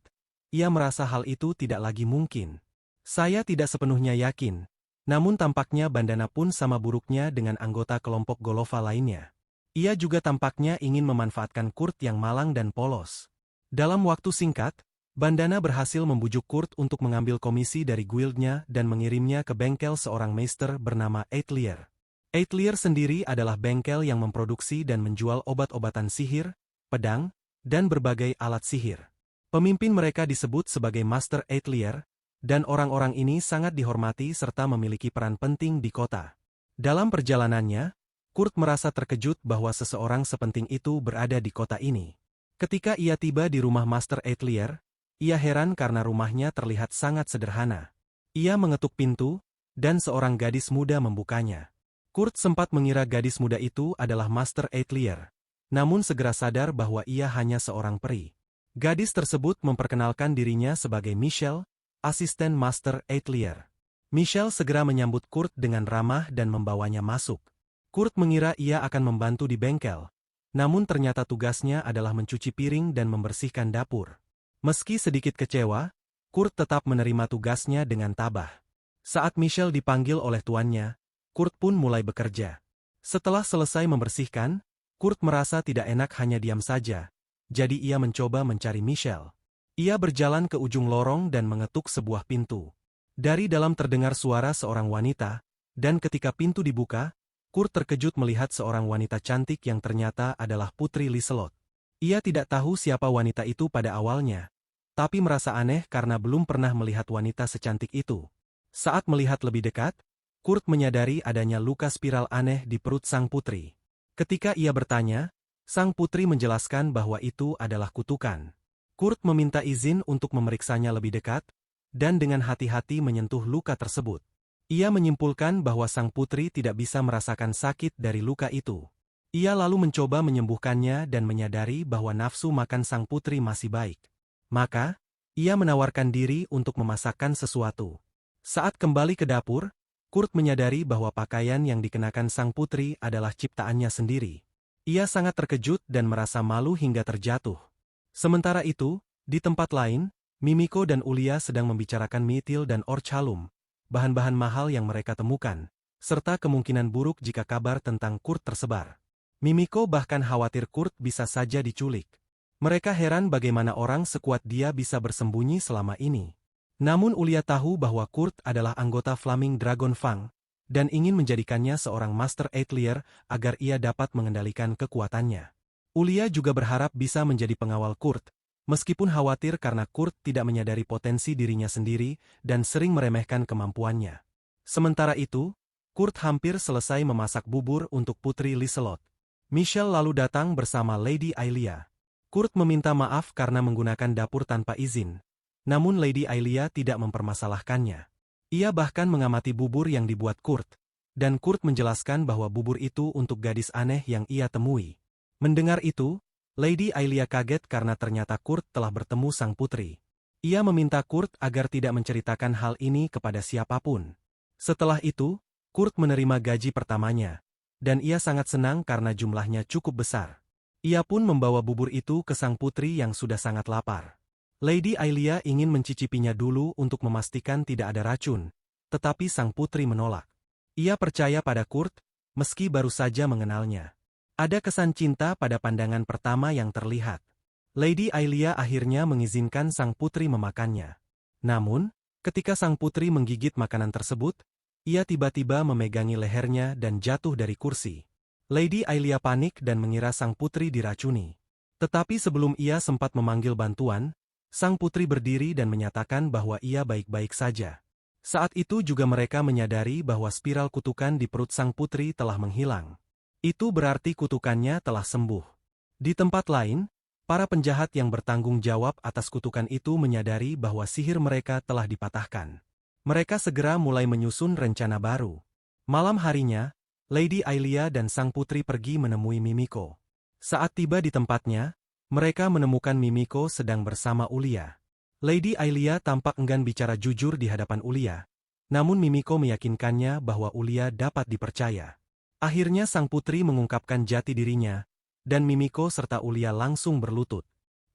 ia merasa hal itu tidak lagi mungkin. Saya tidak sepenuhnya yakin. Namun tampaknya Bandana pun sama buruknya dengan anggota kelompok Golova lainnya. Ia juga tampaknya ingin memanfaatkan Kurt yang malang dan polos. Dalam waktu singkat, Bandana berhasil membujuk Kurt untuk mengambil komisi dari guildnya dan mengirimnya ke bengkel seorang meister bernama Eitlier. Eitlier sendiri adalah bengkel yang memproduksi dan menjual obat-obatan sihir, pedang, dan berbagai alat sihir. Pemimpin mereka disebut sebagai Master Eitlier, dan orang-orang ini sangat dihormati serta memiliki peran penting di kota. Dalam perjalanannya, Kurt merasa terkejut bahwa seseorang sepenting itu berada di kota ini. Ketika ia tiba di rumah Master Eitlier, ia heran karena rumahnya terlihat sangat sederhana. Ia mengetuk pintu, dan seorang gadis muda membukanya. Kurt sempat mengira gadis muda itu adalah Master Eitlier, namun segera sadar bahwa ia hanya seorang peri. Gadis tersebut memperkenalkan dirinya sebagai Michelle, asisten Master Eitlier. Michelle segera menyambut Kurt dengan ramah dan membawanya masuk. Kurt mengira ia akan membantu di bengkel, namun ternyata tugasnya adalah mencuci piring dan membersihkan dapur. Meski sedikit kecewa, Kurt tetap menerima tugasnya dengan tabah. Saat Michelle dipanggil oleh tuannya, Kurt pun mulai bekerja. Setelah selesai membersihkan, Kurt merasa tidak enak hanya diam saja, jadi ia mencoba mencari Michelle. Ia berjalan ke ujung lorong dan mengetuk sebuah pintu. Dari dalam terdengar suara seorang wanita, dan ketika pintu dibuka, Kurt terkejut melihat seorang wanita cantik yang ternyata adalah Putri Liselot. Ia tidak tahu siapa wanita itu pada awalnya, tapi merasa aneh karena belum pernah melihat wanita secantik itu. Saat melihat lebih dekat, Kurt menyadari adanya luka spiral aneh di perut sang putri. Ketika ia bertanya, sang putri menjelaskan bahwa itu adalah kutukan. Kurt meminta izin untuk memeriksanya lebih dekat, dan dengan hati-hati menyentuh luka tersebut. Ia menyimpulkan bahwa sang putri tidak bisa merasakan sakit dari luka itu. Ia lalu mencoba menyembuhkannya dan menyadari bahwa nafsu makan sang putri masih baik. Maka, ia menawarkan diri untuk memasakkan sesuatu. Saat kembali ke dapur, Kurt menyadari bahwa pakaian yang dikenakan sang putri adalah ciptaannya sendiri. Ia sangat terkejut dan merasa malu hingga terjatuh. Sementara itu, di tempat lain, Mimiko dan Ulia sedang membicarakan Mithil dan Orchalum, bahan-bahan mahal yang mereka temukan, serta kemungkinan buruk jika kabar tentang Kurt tersebar. Mimiko bahkan khawatir Kurt bisa saja diculik. Mereka heran bagaimana orang sekuat dia bisa bersembunyi selama ini. Namun Ulia tahu bahwa Kurt adalah anggota Flaming Dragon Fang, dan ingin menjadikannya seorang Master Eitlier agar ia dapat mengendalikan kekuatannya. Ulia juga berharap bisa menjadi pengawal Kurt, meskipun khawatir karena Kurt tidak menyadari potensi dirinya sendiri dan sering meremehkan kemampuannya. Sementara itu, Kurt hampir selesai memasak bubur untuk Putri Liselot. Michelle lalu datang bersama Lady Ailia. Kurt meminta maaf karena menggunakan dapur tanpa izin, namun Lady Ailia tidak mempermasalahkannya. Ia bahkan mengamati bubur yang dibuat Kurt, dan Kurt menjelaskan bahwa bubur itu untuk gadis aneh yang ia temui. Mendengar itu, Lady Ailia kaget karena ternyata Kurt telah bertemu sang putri. Ia meminta Kurt agar tidak menceritakan hal ini kepada siapapun. Setelah itu, Kurt menerima gaji pertamanya, dan ia sangat senang karena jumlahnya cukup besar. Ia pun membawa bubur itu ke sang putri yang sudah sangat lapar. Lady Ailia ingin mencicipinya dulu untuk memastikan tidak ada racun, tetapi sang putri menolak. Ia percaya pada Kurt, meski baru saja mengenalnya. Ada kesan cinta pada pandangan pertama yang terlihat. Lady Ailia akhirnya mengizinkan sang putri memakannya. Namun, ketika sang putri menggigit makanan tersebut, ia tiba-tiba memegangi lehernya dan jatuh dari kursi. Lady Ailia panik dan mengira sang putri diracuni. Tetapi sebelum ia sempat memanggil bantuan, sang putri berdiri dan menyatakan bahwa ia baik-baik saja. Saat itu juga mereka menyadari bahwa spiral kutukan di perut sang putri telah menghilang. Itu berarti kutukannya telah sembuh. Di tempat lain, para penjahat yang bertanggung jawab atas kutukan itu menyadari bahwa sihir mereka telah dipatahkan. Mereka segera mulai menyusun rencana baru. Malam harinya, Lady Ailia dan sang putri pergi menemui Mimiko. Saat tiba di tempatnya, mereka menemukan Mimiko sedang bersama Ulia. Lady Ailia tampak enggan bicara jujur di hadapan Ulia. Namun Mimiko meyakinkannya bahwa Ulia dapat dipercaya. Akhirnya sang putri mengungkapkan jati dirinya, dan Mimiko serta Ulia langsung berlutut.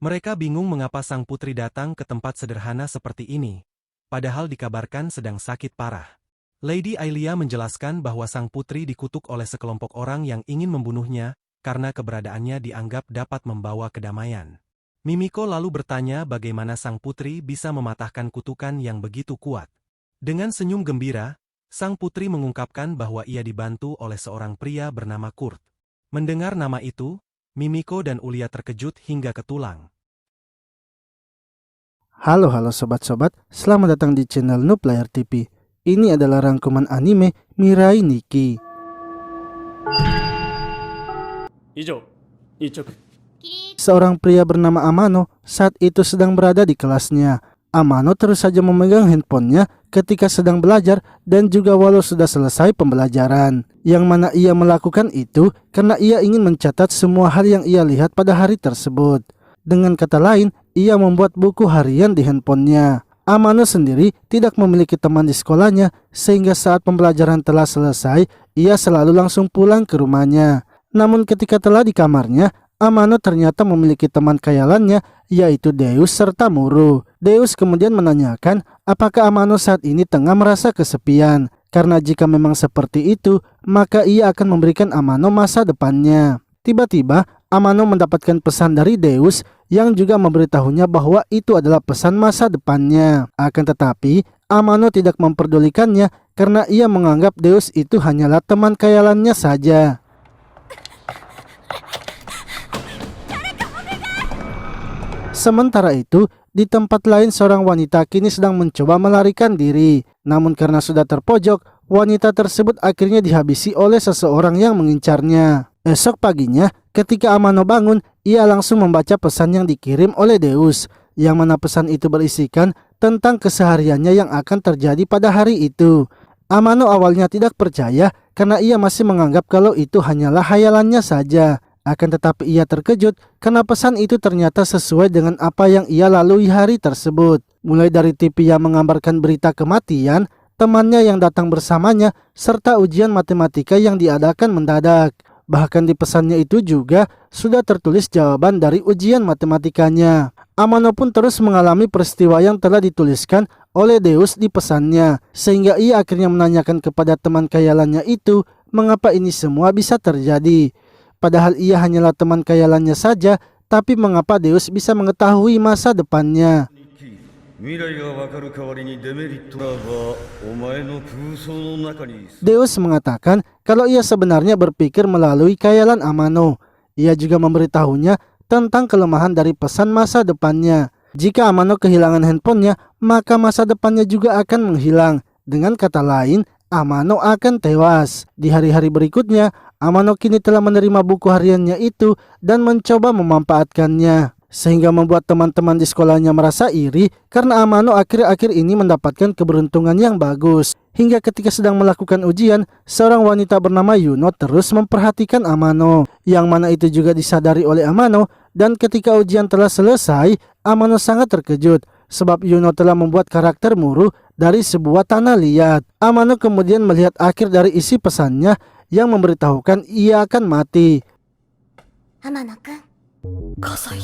Mereka bingung mengapa sang putri datang ke tempat sederhana seperti ini, padahal dikabarkan sedang sakit parah. Lady Ailia menjelaskan bahwa sang putri dikutuk oleh sekelompok orang yang ingin membunuhnya, karena keberadaannya dianggap dapat membawa kedamaian. Mimiko lalu bertanya bagaimana sang putri bisa mematahkan kutukan yang begitu kuat. Dengan senyum gembira, sang putri mengungkapkan bahwa ia dibantu oleh seorang pria bernama Kurt. Mendengar nama itu, Mimiko dan Ulia terkejut hingga ke tulang. Halo sobat-sobat, selamat datang di channel Noob Layar TV. Ini adalah rangkuman anime Mirai Nikki. Seorang pria bernama Amano saat itu sedang berada di kelasnya. Amano terus saja memegang handphonenya ketika sedang belajar dan juga walau sudah selesai pembelajaran. Yang mana ia melakukan itu karena ia ingin mencatat semua hal yang ia lihat pada hari tersebut. Dengan kata lain, ia membuat buku harian di handphonenya. Amano sendiri tidak memiliki teman di sekolahnya sehingga saat pembelajaran telah selesai, ia selalu langsung pulang ke rumahnya. Namun ketika telah di kamarnya, Amano ternyata memiliki teman khayalannya, yaitu Deus serta Muru. Deus kemudian menanyakan apakah Amano saat ini tengah merasa kesepian. Karena jika memang seperti itu, maka ia akan memberikan Amano masa depannya. Tiba-tiba, Amano mendapatkan pesan dari Deus yang juga memberitahunya bahwa itu adalah pesan masa depannya. Akan tetapi, Amano tidak memperdulikannya karena ia menganggap Deus itu hanyalah teman khayalannya saja. Sementara itu, di tempat lain seorang wanita kini sedang mencoba melarikan diri. Namun karena sudah terpojok, wanita tersebut akhirnya dihabisi oleh seseorang yang mengincarnya. Esok paginya, ketika Amano bangun, ia langsung membaca pesan yang dikirim oleh Deus, yang mana pesan itu berisikan tentang kesehariannya yang akan terjadi pada hari itu. Amano awalnya tidak percaya karena ia masih menganggap kalau itu hanyalah hayalannya saja. Akan tetapi ia terkejut karena pesan itu ternyata sesuai dengan apa yang ia lalui hari tersebut. Mulai dari TV yang mengabarkan berita kematian, temannya yang datang bersamanya, serta ujian matematika yang diadakan mendadak. Bahkan di pesannya itu juga sudah tertulis jawaban dari ujian matematikanya. Amano pun terus mengalami peristiwa yang telah dituliskan oleh Deus di pesannya, sehingga ia akhirnya menanyakan kepada teman khayalannya itu mengapa ini semua bisa terjadi. Padahal ia hanyalah teman khayalannya saja, tapi mengapa Deus bisa mengetahui masa depannya? Deus mengatakan kalau ia sebenarnya berpikir melalui khayalan Amano. Ia juga memberitahunya tentang kelemahan dari pesan masa depannya. Jika Amano kehilangan handphonenya, maka masa depannya juga akan menghilang. Dengan kata lain, Amano akan tewas. Di hari-hari berikutnya, Amano kini telah menerima buku hariannya itu dan mencoba memanfaatkannya. Sehingga membuat teman-teman di sekolahnya merasa iri karena Amano akhir-akhir ini mendapatkan keberuntungan yang bagus. Hingga ketika sedang melakukan ujian, seorang wanita bernama Yuno terus memperhatikan Amano. Yang mana itu juga disadari oleh Amano, dan ketika ujian telah selesai, Amano sangat terkejut. Sebab Yuno telah membuat karakter Muru dari sebuah tanah liat. Amano kemudian melihat akhir dari isi pesannya yang memberitahukan ia akan mati. 天野くん。葛西。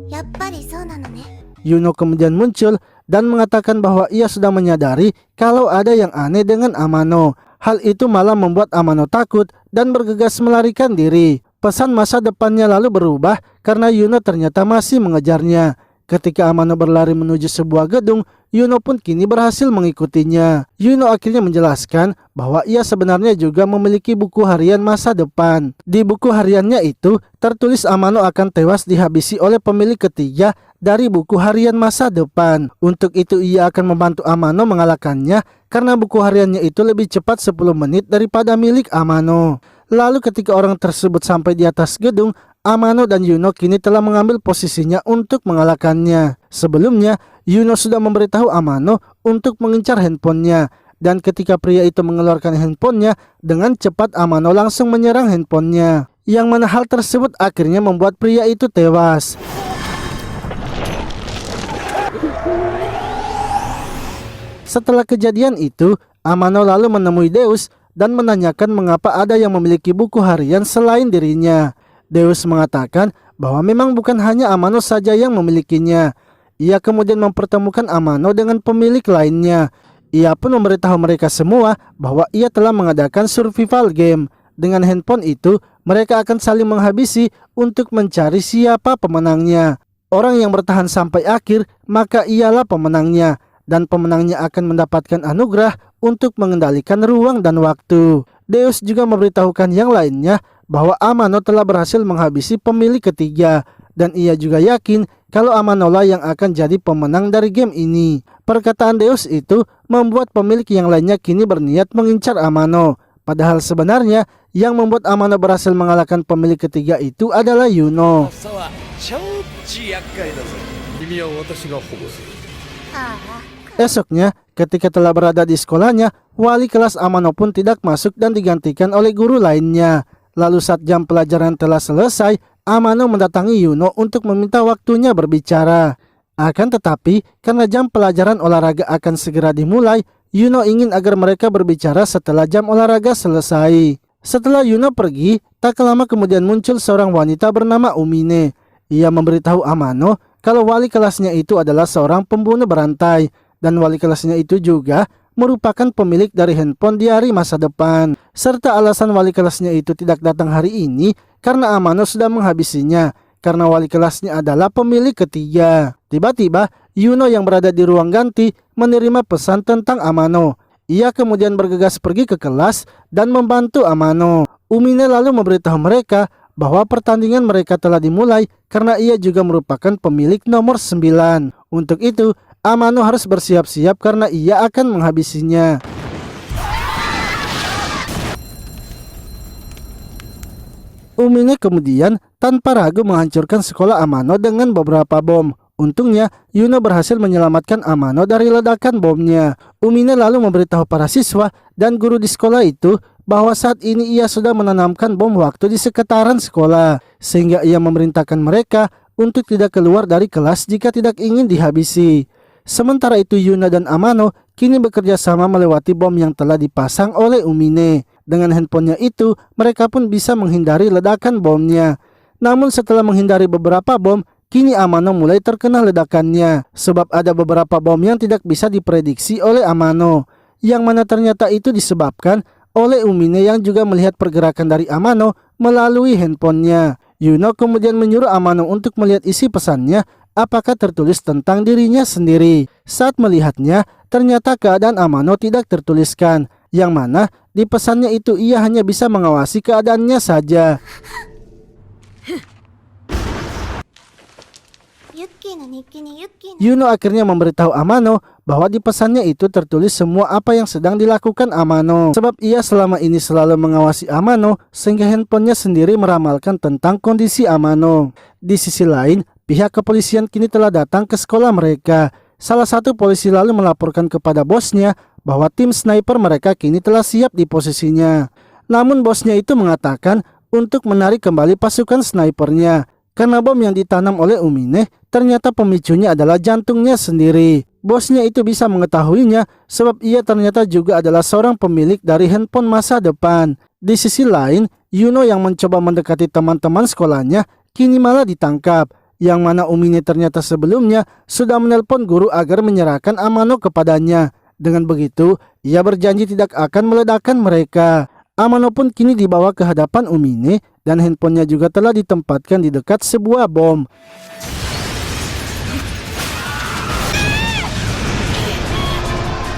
やっぱりそうなのね。Yuno kemudian muncul dan mengatakan bahwa ia sudah menyadari kalau ada yang aneh dengan Amano. Hal itu malah membuat Amano takut dan bergegas melarikan diri. Pesan masa depannya lalu berubah karena Yuno ternyata masih mengejarnya. Ketika Amano berlari menuju sebuah gedung, Yuno pun kini berhasil mengikutinya. Yuno akhirnya menjelaskan bahwa ia sebenarnya juga memiliki buku harian masa depan. Di buku hariannya itu tertulis Amano akan tewas dihabisi oleh pemilik ketiga dari buku harian masa depan. Untuk itu ia akan membantu Amano mengalahkannya karena buku hariannya itu lebih cepat 10 menit daripada milik Amano. Lalu ketika orang tersebut sampai di atas gedung, Amano dan Yuno kini telah mengambil posisinya untuk mengalahkannya. Sebelumnya, Yuno sudah memberitahu Amano untuk mengincar handphonenya. Dan ketika pria itu mengeluarkan handphonenya, dengan cepat Amano langsung menyerang handphonenya. Yang mana hal tersebut akhirnya membuat pria itu tewas. Setelah kejadian itu, Amano lalu menemui Deus dan menanyakan mengapa ada yang memiliki buku harian selain dirinya. Deus mengatakan bahwa memang bukan hanya Amano saja yang memilikinya. Ia kemudian mempertemukan Amano dengan pemilik lainnya. Ia pun memberitahu mereka semua bahwa ia telah mengadakan survival game. Dengan handphone itu, mereka akan saling menghabisi untuk mencari siapa pemenangnya. Orang yang bertahan sampai akhir, maka ialah pemenangnya. Dan pemenangnya akan mendapatkan anugerah untuk mengendalikan ruang dan waktu. Deus juga memberitahukan yang lainnya bahwa Amano telah berhasil menghabisi pemilik ketiga. Dan ia juga yakin kalau Amano lah yang akan jadi pemenang dari game ini. Perkataan Deus itu membuat pemilik yang lainnya kini berniat mengincar Amano. Padahal sebenarnya yang membuat Amano berhasil mengalahkan pemilik ketiga itu adalah Yuno. Esoknya, ketika telah berada di sekolahnya, wali kelas Amano pun tidak masuk dan digantikan oleh guru lainnya. Lalu saat jam pelajaran telah selesai, Amano mendatangi Yuno untuk meminta waktunya berbicara. Akan tetapi, karena jam pelajaran olahraga akan segera dimulai, Yuno ingin agar mereka berbicara setelah jam olahraga selesai. Setelah Yuno pergi, tak lama kemudian muncul seorang wanita bernama Umine. Ia memberitahu Amano kalau wali kelasnya itu adalah seorang pembunuh berantai. Dan wali kelasnya itu juga merupakan pemilik dari handphone di hari masa depan. Serta alasan wali kelasnya itu tidak datang hari ini karena Amano sudah menghabisinya. Karena wali kelasnya adalah pemilik ketiga. Tiba-tiba Yuno yang berada di ruang ganti menerima pesan tentang Amano. Ia kemudian bergegas pergi ke kelas dan membantu Amano. Umine lalu memberitahu mereka bahwa pertandingan mereka telah dimulai karena ia juga merupakan pemilik nomor 9. Untuk itu, Amano harus bersiap-siap karena ia akan menghabisinya. Umine kemudian tanpa ragu menghancurkan sekolah Amano dengan beberapa bom. Untungnya, Yuno berhasil menyelamatkan Amano dari ledakan bomnya. Umine lalu memberitahu para siswa dan guru di sekolah itu bahwa saat ini ia sudah menanamkan bom waktu di sekitaran sekolah. Sehingga ia memerintahkan mereka untuk tidak keluar dari kelas jika tidak ingin dihabisi. Sementara itu Yuno dan Amano kini bekerja sama melewati bom yang telah dipasang oleh Umine. Dengan handphonenya itu, mereka pun bisa menghindari ledakan bomnya. Namun setelah menghindari beberapa bom, kini Amano mulai terkena ledakannya. Sebab ada beberapa bom yang tidak bisa diprediksi oleh Amano. Yang mana ternyata itu disebabkan oleh Umine yang juga melihat pergerakan dari Amano melalui handphonenya. Yuno kemudian menyuruh Amano untuk melihat isi pesannya apakah tertulis tentang dirinya sendiri. Saat melihatnya, ternyata keadaan Amano tidak tertuliskan. Yang mana di pesannya itu ia hanya bisa mengawasi keadaannya saja. Yuno akhirnya memberitahu Amano bahwa di pesannya itu tertulis semua apa yang sedang dilakukan Amano. Sebab ia selama ini selalu mengawasi Amano sehingga handphonenya sendiri meramalkan tentang kondisi Amano. Di sisi lain, pihak kepolisian kini telah datang ke sekolah mereka. Salah satu polisi lalu melaporkan kepada bosnya bahwa tim sniper mereka kini telah siap di posisinya. Namun bosnya itu mengatakan untuk menarik kembali pasukan snipernya. Karena bom yang ditanam oleh Umine ternyata pemicunya adalah jantungnya sendiri. Bosnya itu bisa mengetahuinya sebab ia ternyata juga adalah seorang pemilik dari handphone masa depan. Di sisi lain, Yuno yang mencoba mendekati teman-teman sekolahnya kini malah ditangkap. Yang mana Umine ternyata sebelumnya sudah menelpon guru agar menyerahkan Amano kepadanya. Dengan begitu, ia berjanji tidak akan meledakkan mereka. Amano pun kini dibawa ke hadapan Umine dan handphonenya juga telah ditempatkan di dekat sebuah bom.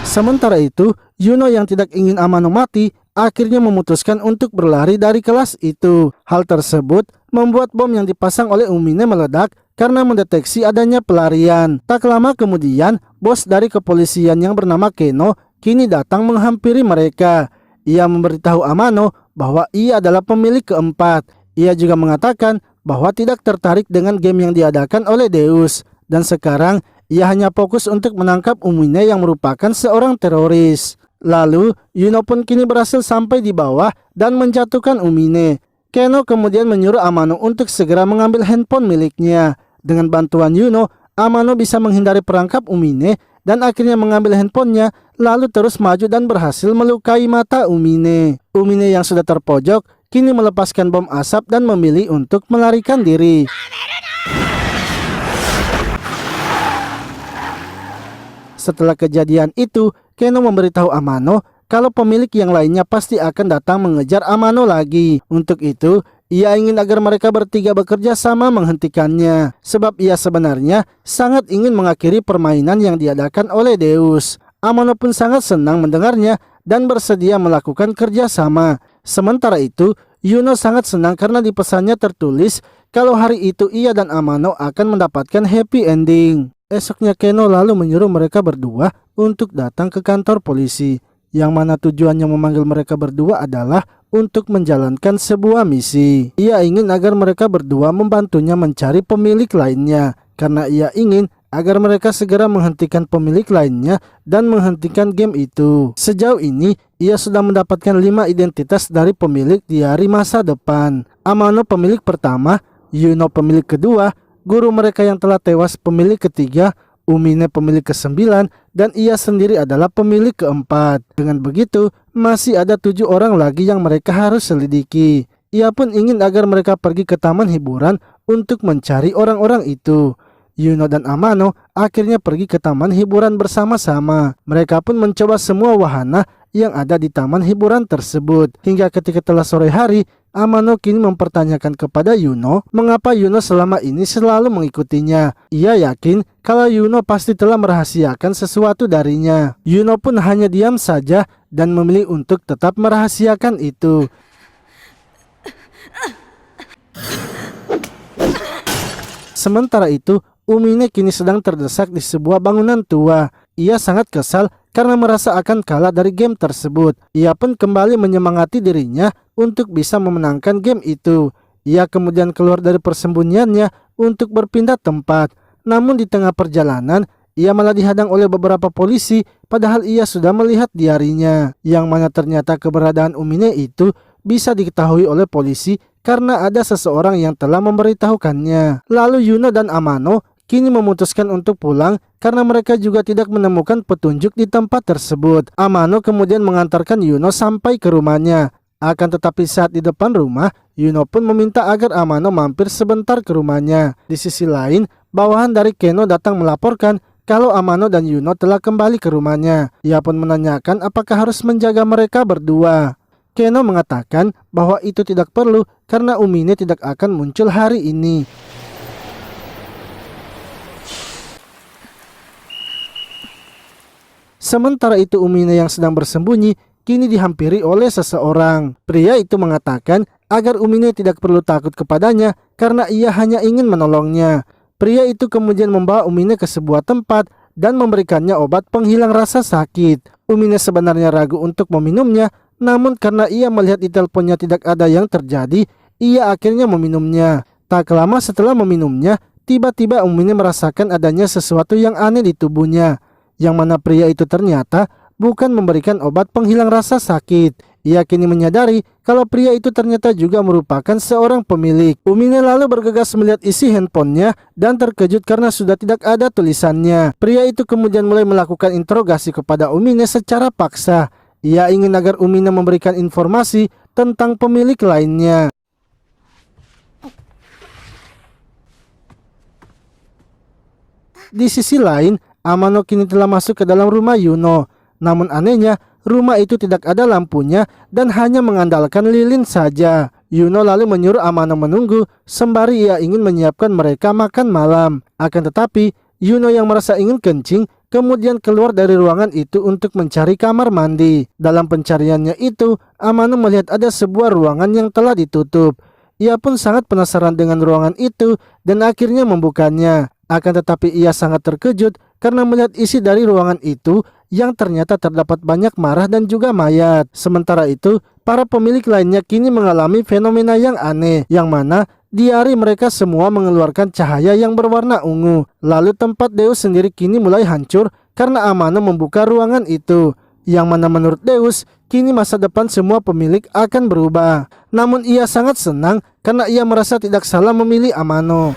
Sementara itu, Yuno yang tidak ingin Amano mati akhirnya memutuskan untuk berlari dari kelas itu. Hal tersebut membuat bom yang dipasang oleh Umine meledak karena mendeteksi adanya pelarian. Tak lama kemudian, bos dari kepolisian yang bernama Keno kini datang menghampiri mereka. Ia memberitahu Amano bahwa ia adalah pemilik keempat. Ia juga mengatakan bahwa tidak tertarik dengan game yang diadakan oleh Deus. Dan sekarang ia hanya fokus untuk menangkap Umine yang merupakan seorang teroris. Lalu, Yuno pun kini berhasil sampai di bawah dan menjatuhkan Umine. Keno kemudian menyuruh Amano untuk segera mengambil handphone miliknya. Dengan bantuan Yuno, Amano bisa menghindari perangkap Umine dan akhirnya mengambil handphonenya, lalu terus maju dan berhasil melukai mata Umine. Umine yang sudah terpojok kini melepaskan bom asap dan memilih untuk melarikan diri. Setelah kejadian itu, Keno memberitahu Amano kalau pemilik yang lainnya pasti akan datang mengejar Amano lagi. Untuk itu, ia ingin agar mereka bertiga bekerja sama menghentikannya. Sebab ia sebenarnya sangat ingin mengakhiri permainan yang diadakan oleh Deus. Amano pun sangat senang mendengarnya dan bersedia melakukan kerja sama. Sementara itu, Yuno sangat senang karena di pesannya tertulis kalau hari itu ia dan Amano akan mendapatkan happy ending. Esoknya Keno lalu menyuruh mereka berdua untuk datang ke kantor polisi, yang mana tujuannya memanggil mereka berdua adalah untuk menjalankan sebuah misi. Ia ingin agar mereka berdua membantunya mencari pemilik lainnya, karena ia ingin agar mereka segera menghentikan pemilik lainnya dan menghentikan game itu. Sejauh ini, ia sudah mendapatkan 5 identitas dari pemilik di hari masa depan. Amano pemilik pertama, Yuno pemilik kedua, guru mereka yang telah tewas pemilik ketiga, Umine pemilik ke-9, dan ia sendiri adalah pemilik keempat. Dengan begitu, masih ada 7 orang lagi yang mereka harus selidiki. Ia pun ingin agar mereka pergi ke taman hiburan untuk mencari orang-orang itu. Yuno dan Amano akhirnya pergi ke taman hiburan bersama-sama. Mereka pun mencoba semua wahana yang ada di taman hiburan tersebut. Hingga ketika telah sore hari, Amano kini mempertanyakan kepada Yuno mengapa Yuno selama ini selalu mengikutinya. Ia yakin kalau Yuno pasti telah merahasiakan sesuatu darinya. Yuno pun hanya diam saja dan memilih untuk tetap merahasiakan itu. Sementara itu, Umine kini sedang terdesak di sebuah bangunan tua. Ia sangat kesal karena merasa akan kalah dari game tersebut. Ia pun kembali menyemangati dirinya untuk bisa memenangkan game itu. Ia kemudian keluar dari persembunyiannya untuk berpindah tempat. Namun di tengah perjalanan, ia malah dihadang oleh beberapa polisi padahal ia sudah melihat diarinya. Yang mana ternyata keberadaan Umine itu bisa diketahui oleh polisi karena ada seseorang yang telah memberitahukannya. Lalu Yuno dan Amano kini memutuskan untuk pulang karena mereka juga tidak menemukan petunjuk di tempat tersebut. Amano kemudian mengantarkan Yuno sampai ke rumahnya. Akan tetapi saat di depan rumah, Yuno pun meminta agar Amano mampir sebentar ke rumahnya. Di sisi lain, bawahan dari Keno datang melaporkan kalau Amano dan Yuno telah kembali ke rumahnya. Ia pun menanyakan apakah harus menjaga mereka berdua. Keno mengatakan bahwa itu tidak perlu karena Umine tidak akan muncul hari ini. Sementara itu Umine yang sedang bersembunyi kini dihampiri oleh seseorang. Pria itu mengatakan agar Umine tidak perlu takut kepadanya karena ia hanya ingin menolongnya. Pria itu kemudian membawa Umine ke sebuah tempat dan memberikannya obat penghilang rasa sakit. Umine sebenarnya ragu untuk meminumnya, namun karena ia melihat di teleponnya tidak ada yang terjadi, ia akhirnya meminumnya. Tak lama setelah meminumnya, tiba-tiba Umine merasakan adanya sesuatu yang aneh di tubuhnya. Yang mana pria itu ternyata bukan memberikan obat penghilang rasa sakit. Ia kini menyadari kalau pria itu ternyata juga merupakan seorang pemilik. Umine lalu bergegas melihat isi handphonenya dan terkejut karena sudah tidak ada tulisannya. Pria itu kemudian mulai melakukan interogasi kepada Umine secara paksa. Ia ingin agar Umine memberikan informasi tentang pemilik lainnya. Di sisi lain, Amano kini telah masuk ke dalam rumah Yuno. Namun anehnya, rumah itu tidak ada lampunya dan hanya mengandalkan lilin saja. Yuno lalu menyuruh Amano menunggu sembari ia ingin menyiapkan mereka makan malam. Akan tetapi, Yuno yang merasa ingin kencing kemudian keluar dari ruangan itu untuk mencari kamar mandi. Dalam pencariannya itu, Amano melihat ada sebuah ruangan yang telah ditutup. Ia pun sangat penasaran dengan ruangan itu dan akhirnya membukanya. Akan tetapi ia sangat terkejut karena melihat isi dari ruangan itu yang ternyata terdapat banyak marah dan juga mayat. Sementara itu, para pemilik lainnya kini mengalami fenomena yang aneh, yang mana di hari mereka semua mengeluarkan cahaya yang berwarna ungu. Lalu tempat Deus sendiri kini mulai hancur karena Amano membuka ruangan itu. Yang mana menurut Deus, kini masa depan semua pemilik akan berubah. Namun ia sangat senang karena ia merasa tidak salah memilih Amano.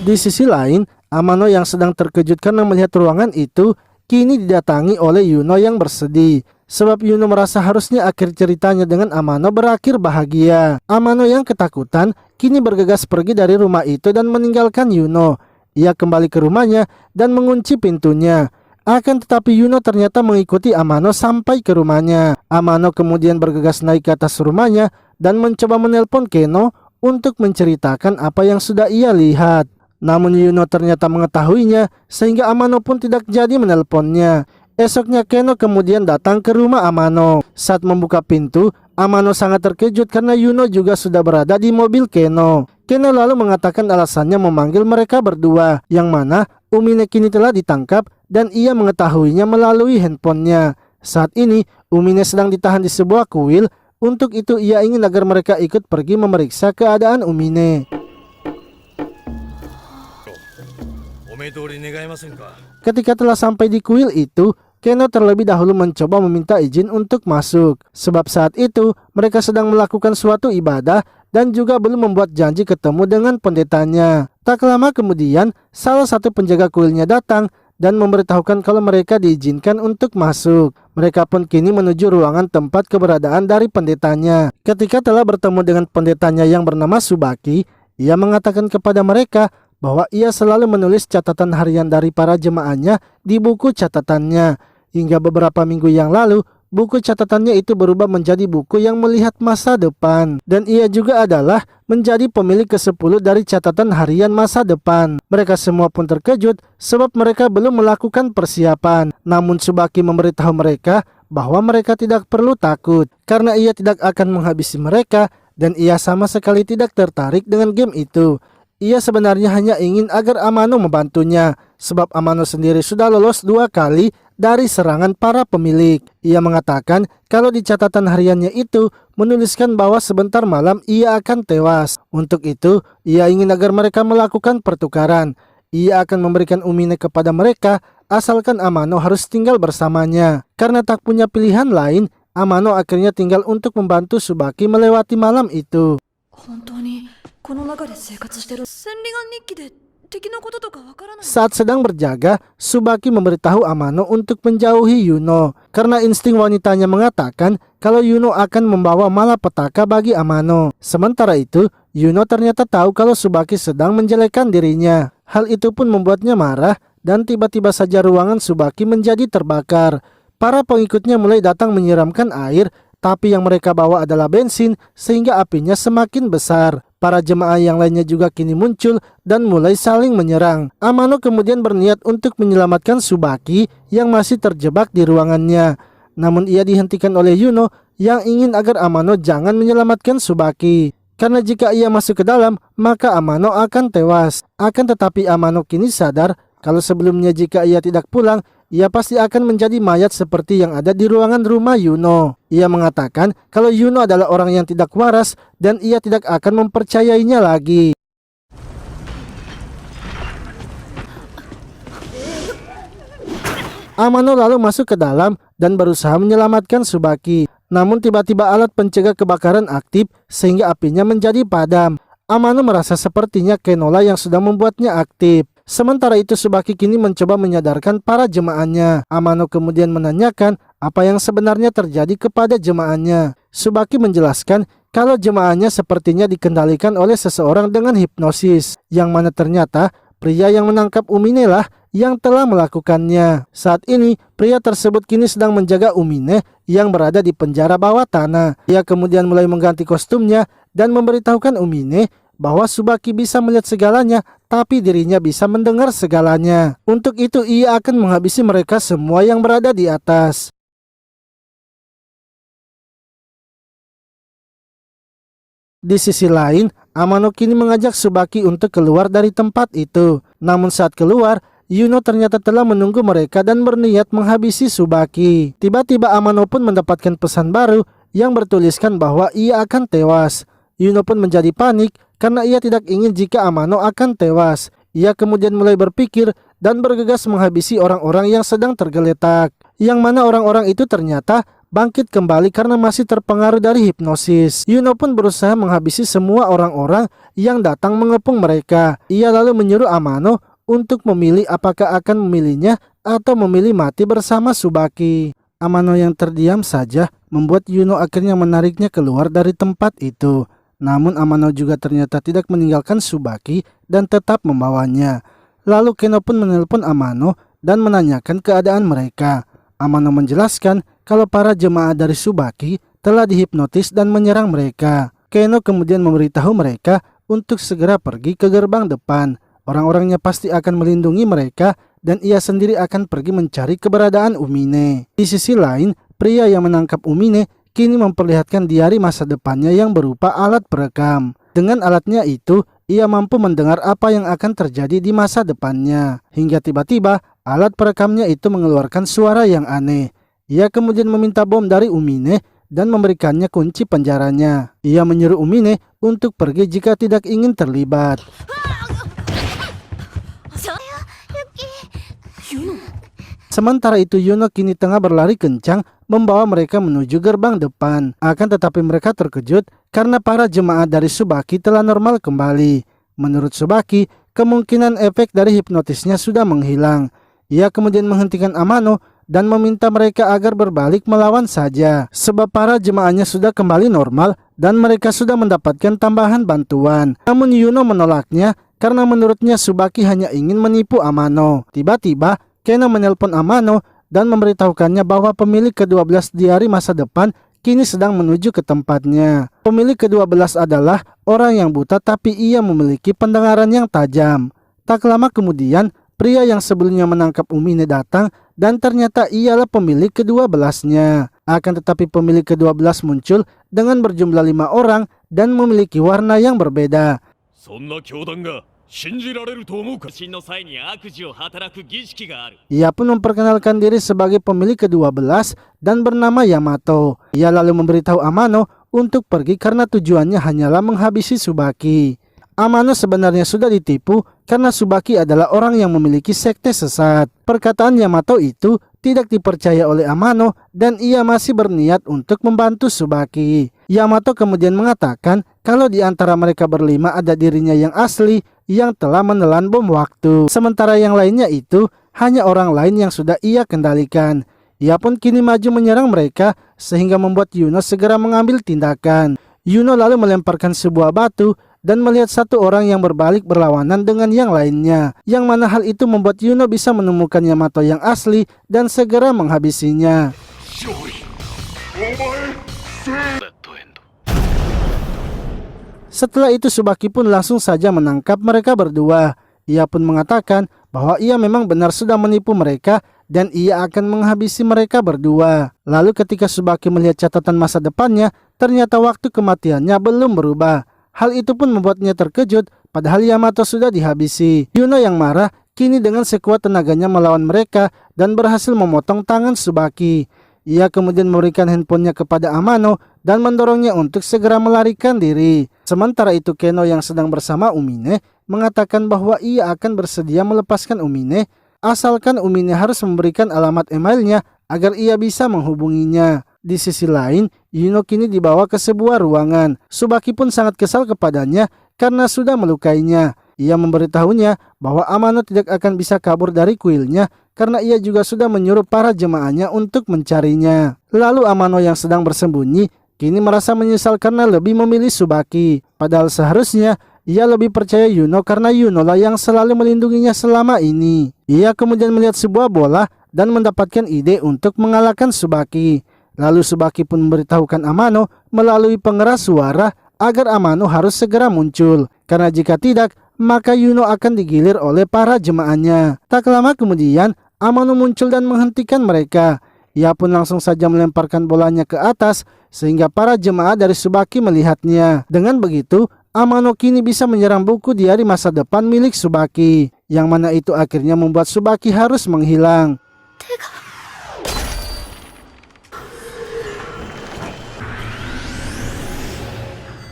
Di sisi lain, Amano yang sedang terkejut karena melihat ruangan itu kini didatangi oleh Yuno yang bersedih. Sebab Yuno merasa harusnya akhir ceritanya dengan Amano berakhir bahagia. Amano yang ketakutan kini bergegas pergi dari rumah itu dan meninggalkan Yuno. Ia kembali ke rumahnya dan mengunci pintunya. Akan tetapi Yuno ternyata mengikuti Amano sampai ke rumahnya. Amano kemudian bergegas naik ke atas rumahnya dan mencoba menelpon Keno untuk menceritakan apa yang sudah ia lihat. Namun Yuno ternyata mengetahuinya sehingga Amano pun tidak jadi menelponnya. Esoknya Keno kemudian datang ke rumah Amano. Saat membuka pintu, Amano sangat terkejut karena Yuno juga sudah berada di mobil Keno. Keno lalu mengatakan alasannya memanggil mereka berdua, yang mana Umine kini telah ditangkap dan ia mengetahuinya melalui handphonenya. Saat ini Umine sedang ditahan di sebuah kuil. Untuk itu ia ingin agar mereka ikut pergi memeriksa keadaan Umine. Ketika telah sampai di kuil itu, Keno terlebih dahulu mencoba meminta izin untuk masuk. Sebab saat itu mereka sedang melakukan suatu ibadah dan juga belum membuat janji ketemu dengan pendetanya. Tak lama kemudian, salah satu penjaga kuilnya datang dan memberitahukan kalau mereka diizinkan untuk masuk. Mereka pun kini menuju ruangan tempat keberadaan dari pendetanya. Ketika telah bertemu dengan pendetanya yang bernama Subaki, ia mengatakan kepada mereka bahwa ia selalu menulis catatan harian dari para jemaahnya di buku catatannya. Hingga beberapa minggu yang lalu, buku catatannya itu berubah menjadi buku yang melihat masa depan. Dan ia juga adalah menjadi pemilik ke-10 dari catatan harian masa depan. Mereka semua pun terkejut sebab mereka belum melakukan persiapan. Namun Subaki memberitahu mereka bahwa mereka tidak perlu takut karena ia tidak akan menghabisi mereka dan ia sama sekali tidak tertarik dengan game itu. Ia sebenarnya hanya ingin agar Amano membantunya sebab Amano sendiri sudah lolos 2 kali dari serangan para pemilik. Ia mengatakan kalau di catatan hariannya itu menuliskan bahwa sebentar malam ia akan tewas. Untuk itu, ia ingin agar mereka melakukan pertukaran. Ia akan memberikan Umine kepada mereka asalkan Amano harus tinggal bersamanya. Karena tak punya pilihan lain, Amano akhirnya tinggal untuk membantu Subaki melewati malam itu. Saat sedang berjaga, Subaki memberitahu Amano untuk menjauhi Yuno karena insting wanitanya mengatakan kalau Yuno akan membawa malapetaka bagi Amano. Sementara itu, Yuno ternyata tahu kalau Subaki sedang menjelekkan dirinya. Hal itu pun membuatnya marah dan tiba-tiba saja ruangan Subaki menjadi terbakar. Para pengikutnya mulai datang menyiramkan air, tapi yang mereka bawa adalah bensin sehingga apinya semakin besar. Para jemaah yang lainnya juga kini muncul dan mulai saling menyerang. Amano kemudian berniat untuk menyelamatkan Subaki yang masih terjebak di ruangannya. Namun ia dihentikan oleh Yuno yang ingin agar Amano jangan menyelamatkan Subaki. Karena jika ia masuk ke dalam, maka Amano akan tewas. Akan tetapi Amano kini sadar kalau sebelumnya jika ia tidak pulang, ia pasti akan menjadi mayat seperti yang ada di ruangan rumah Yuno. Ia mengatakan kalau Yuno adalah orang yang tidak waras dan ia tidak akan mempercayainya lagi. Amano lalu masuk ke dalam dan berusaha menyelamatkan Subaki. Namun tiba-tiba alat pencegah kebakaran aktif sehingga apinya menjadi padam. Amano merasa sepertinya Kenola yang sudah membuatnya aktif. Sementara itu Tsubaki kini mencoba menyadarkan para jemaahnya. Amano kemudian menanyakan apa yang sebenarnya terjadi kepada jemaahnya. Tsubaki menjelaskan kalau jemaahnya sepertinya dikendalikan oleh seseorang dengan hipnosis, yang mana ternyata pria yang menangkap Umine lah yang telah melakukannya. Saat ini, pria tersebut kini sedang menjaga Umine yang berada di penjara bawah tanah. Ia kemudian mulai mengganti kostumnya dan memberitahukan Umine bahwa Tsubaki bisa melihat segalanya, tapi dirinya bisa mendengar segalanya. Untuk itu, ia akan menghabisi mereka semua yang berada di atas. Di sisi lain, Amano kini mengajak Tsubaki untuk keluar dari tempat itu. Namun saat keluar, Yuno ternyata telah menunggu mereka dan berniat menghabisi Tsubaki. Tiba-tiba Amano pun mendapatkan pesan baru yang bertuliskan bahwa ia akan tewas. Yuno pun menjadi panik karena ia tidak ingin jika Amano akan tewas. Ia kemudian mulai berpikir dan bergegas menghabisi orang-orang yang sedang tergeletak. Yang mana orang-orang itu ternyata bangkit kembali karena masih terpengaruh dari hipnosis. Yuno pun berusaha menghabisi semua orang-orang yang datang mengepung mereka. Ia lalu menyuruh Amano untuk memilih apakah akan memilihnya atau memilih mati bersama Tsubaki. Amano yang terdiam saja membuat Yuno akhirnya menariknya keluar dari tempat itu. Namun Amano juga ternyata tidak meninggalkan Tsubaki dan tetap membawanya. Lalu Keno pun menelpon Amano dan menanyakan keadaan mereka. Amano menjelaskan kalau para jemaah dari Tsubaki telah dihipnotis dan menyerang mereka. Keno kemudian memberitahu mereka untuk segera pergi ke gerbang depan. Orang-orangnya pasti akan melindungi mereka dan ia sendiri akan pergi mencari keberadaan Umine. Di sisi lain, pria yang menangkap Umine kini memperlihatkan diari masa depannya yang berupa alat perekam. Dengan alatnya itu, ia mampu mendengar apa yang akan terjadi di masa depannya. Hingga tiba-tiba, alat perekamnya itu mengeluarkan suara yang aneh. Ia kemudian meminta bom dari Umine dan memberikannya kunci penjaranya. Ia menyuruh Umine untuk pergi jika tidak ingin terlibat. Sementara itu Yuno kini tengah berlari kencang membawa mereka menuju gerbang depan. Akan tetapi mereka terkejut karena para jemaah dari Tsubaki telah normal kembali. Menurut Tsubaki, kemungkinan efek dari hipnotisnya sudah menghilang. Ia kemudian menghentikan Amano dan meminta mereka agar berbalik melawan saja. Sebab para jemaahnya sudah kembali normal dan mereka sudah mendapatkan tambahan bantuan. Namun Yuno menolaknya karena menurutnya Tsubaki hanya ingin menipu Amano. Tiba-tiba Keno menelpon Amano dan memberitahukannya bahwa pemilik ke-12 diari masa depan kini sedang menuju ke tempatnya. Pemilik ke-12 adalah orang yang buta tapi ia memiliki pendengaran yang tajam. Tak lama kemudian, pria yang sebelumnya menangkap Umine datang dan ternyata ialah pemilik ke-12-nya. Akan tetapi pemilik ke-12 muncul dengan berjumlah 5 orang dan memiliki warna yang berbeda. Ia pun memperkenalkan diri sebagai pemilik ke-12 dan bernama Yamato. Ia lalu memberitahu Amano untuk pergi karena tujuannya hanyalah menghabisi Tsubaki. Amano sebenarnya sudah ditipu karena Tsubaki adalah orang yang memiliki sekte sesat. Perkataan Yamato itu tidak dipercaya oleh Amano dan ia masih berniat untuk membantu Tsubaki. Yamato kemudian mengatakan kalau di antara mereka berlima ada dirinya yang asli yang telah menelan bom waktu. Sementara yang lainnya itu hanya orang lain yang sudah ia kendalikan. Ia pun kini maju menyerang mereka sehingga membuat Yuno segera mengambil tindakan. Yuno lalu melemparkan sebuah batu dan melihat satu orang yang berbalik berlawanan dengan yang lainnya. Yang mana hal itu membuat Yuno bisa menemukan Yamato yang asli dan segera menghabisinya. Setelah itu Tsubaki pun langsung saja menangkap mereka berdua. Ia pun mengatakan bahwa ia memang benar sudah menipu mereka dan ia akan menghabisi mereka berdua. Lalu ketika Tsubaki melihat catatan masa depannya, ternyata waktu kematiannya belum berubah. Hal itu pun membuatnya terkejut padahal Yamato sudah dihabisi. Yuno yang marah kini dengan sekuat tenaganya melawan mereka dan berhasil memotong tangan Tsubaki. Ia kemudian memberikan handphonenya kepada Amano dan mendorongnya untuk segera melarikan diri. Sementara itu Keno yang sedang bersama Umine mengatakan bahwa ia akan bersedia melepaskan Umine asalkan Umine harus memberikan alamat emailnya agar ia bisa menghubunginya. Di sisi lain, Yuno kini dibawa ke sebuah ruangan. Tsubaki pun sangat kesal kepadanya karena sudah melukainya. Ia memberitahunya bahwa Amano tidak akan bisa kabur dari kuilnya karena ia juga sudah menyuruh para jemaahnya untuk mencarinya. Lalu Amano yang sedang bersembunyi kini merasa menyesal karena lebih memilih Tsubaki. Padahal seharusnya ia lebih percaya Yuno karena Yuno lah yang selalu melindunginya selama ini. Ia kemudian melihat sebuah bola dan mendapatkan ide untuk mengalahkan Tsubaki. Lalu Tsubaki pun memberitahukan Amano melalui pengeras suara agar Amano harus segera muncul. Karena jika tidak, maka Yuno akan digilir oleh para jemaahnya. Tak lama kemudian, Amano muncul dan menghentikan mereka. Ia pun langsung saja melemparkan bolanya ke atas sehingga para jemaah dari Tsubaki melihatnya. Dengan begitu, Amano kini bisa menyerang buku diari masa depan milik Tsubaki, yang mana itu akhirnya membuat Tsubaki harus menghilang.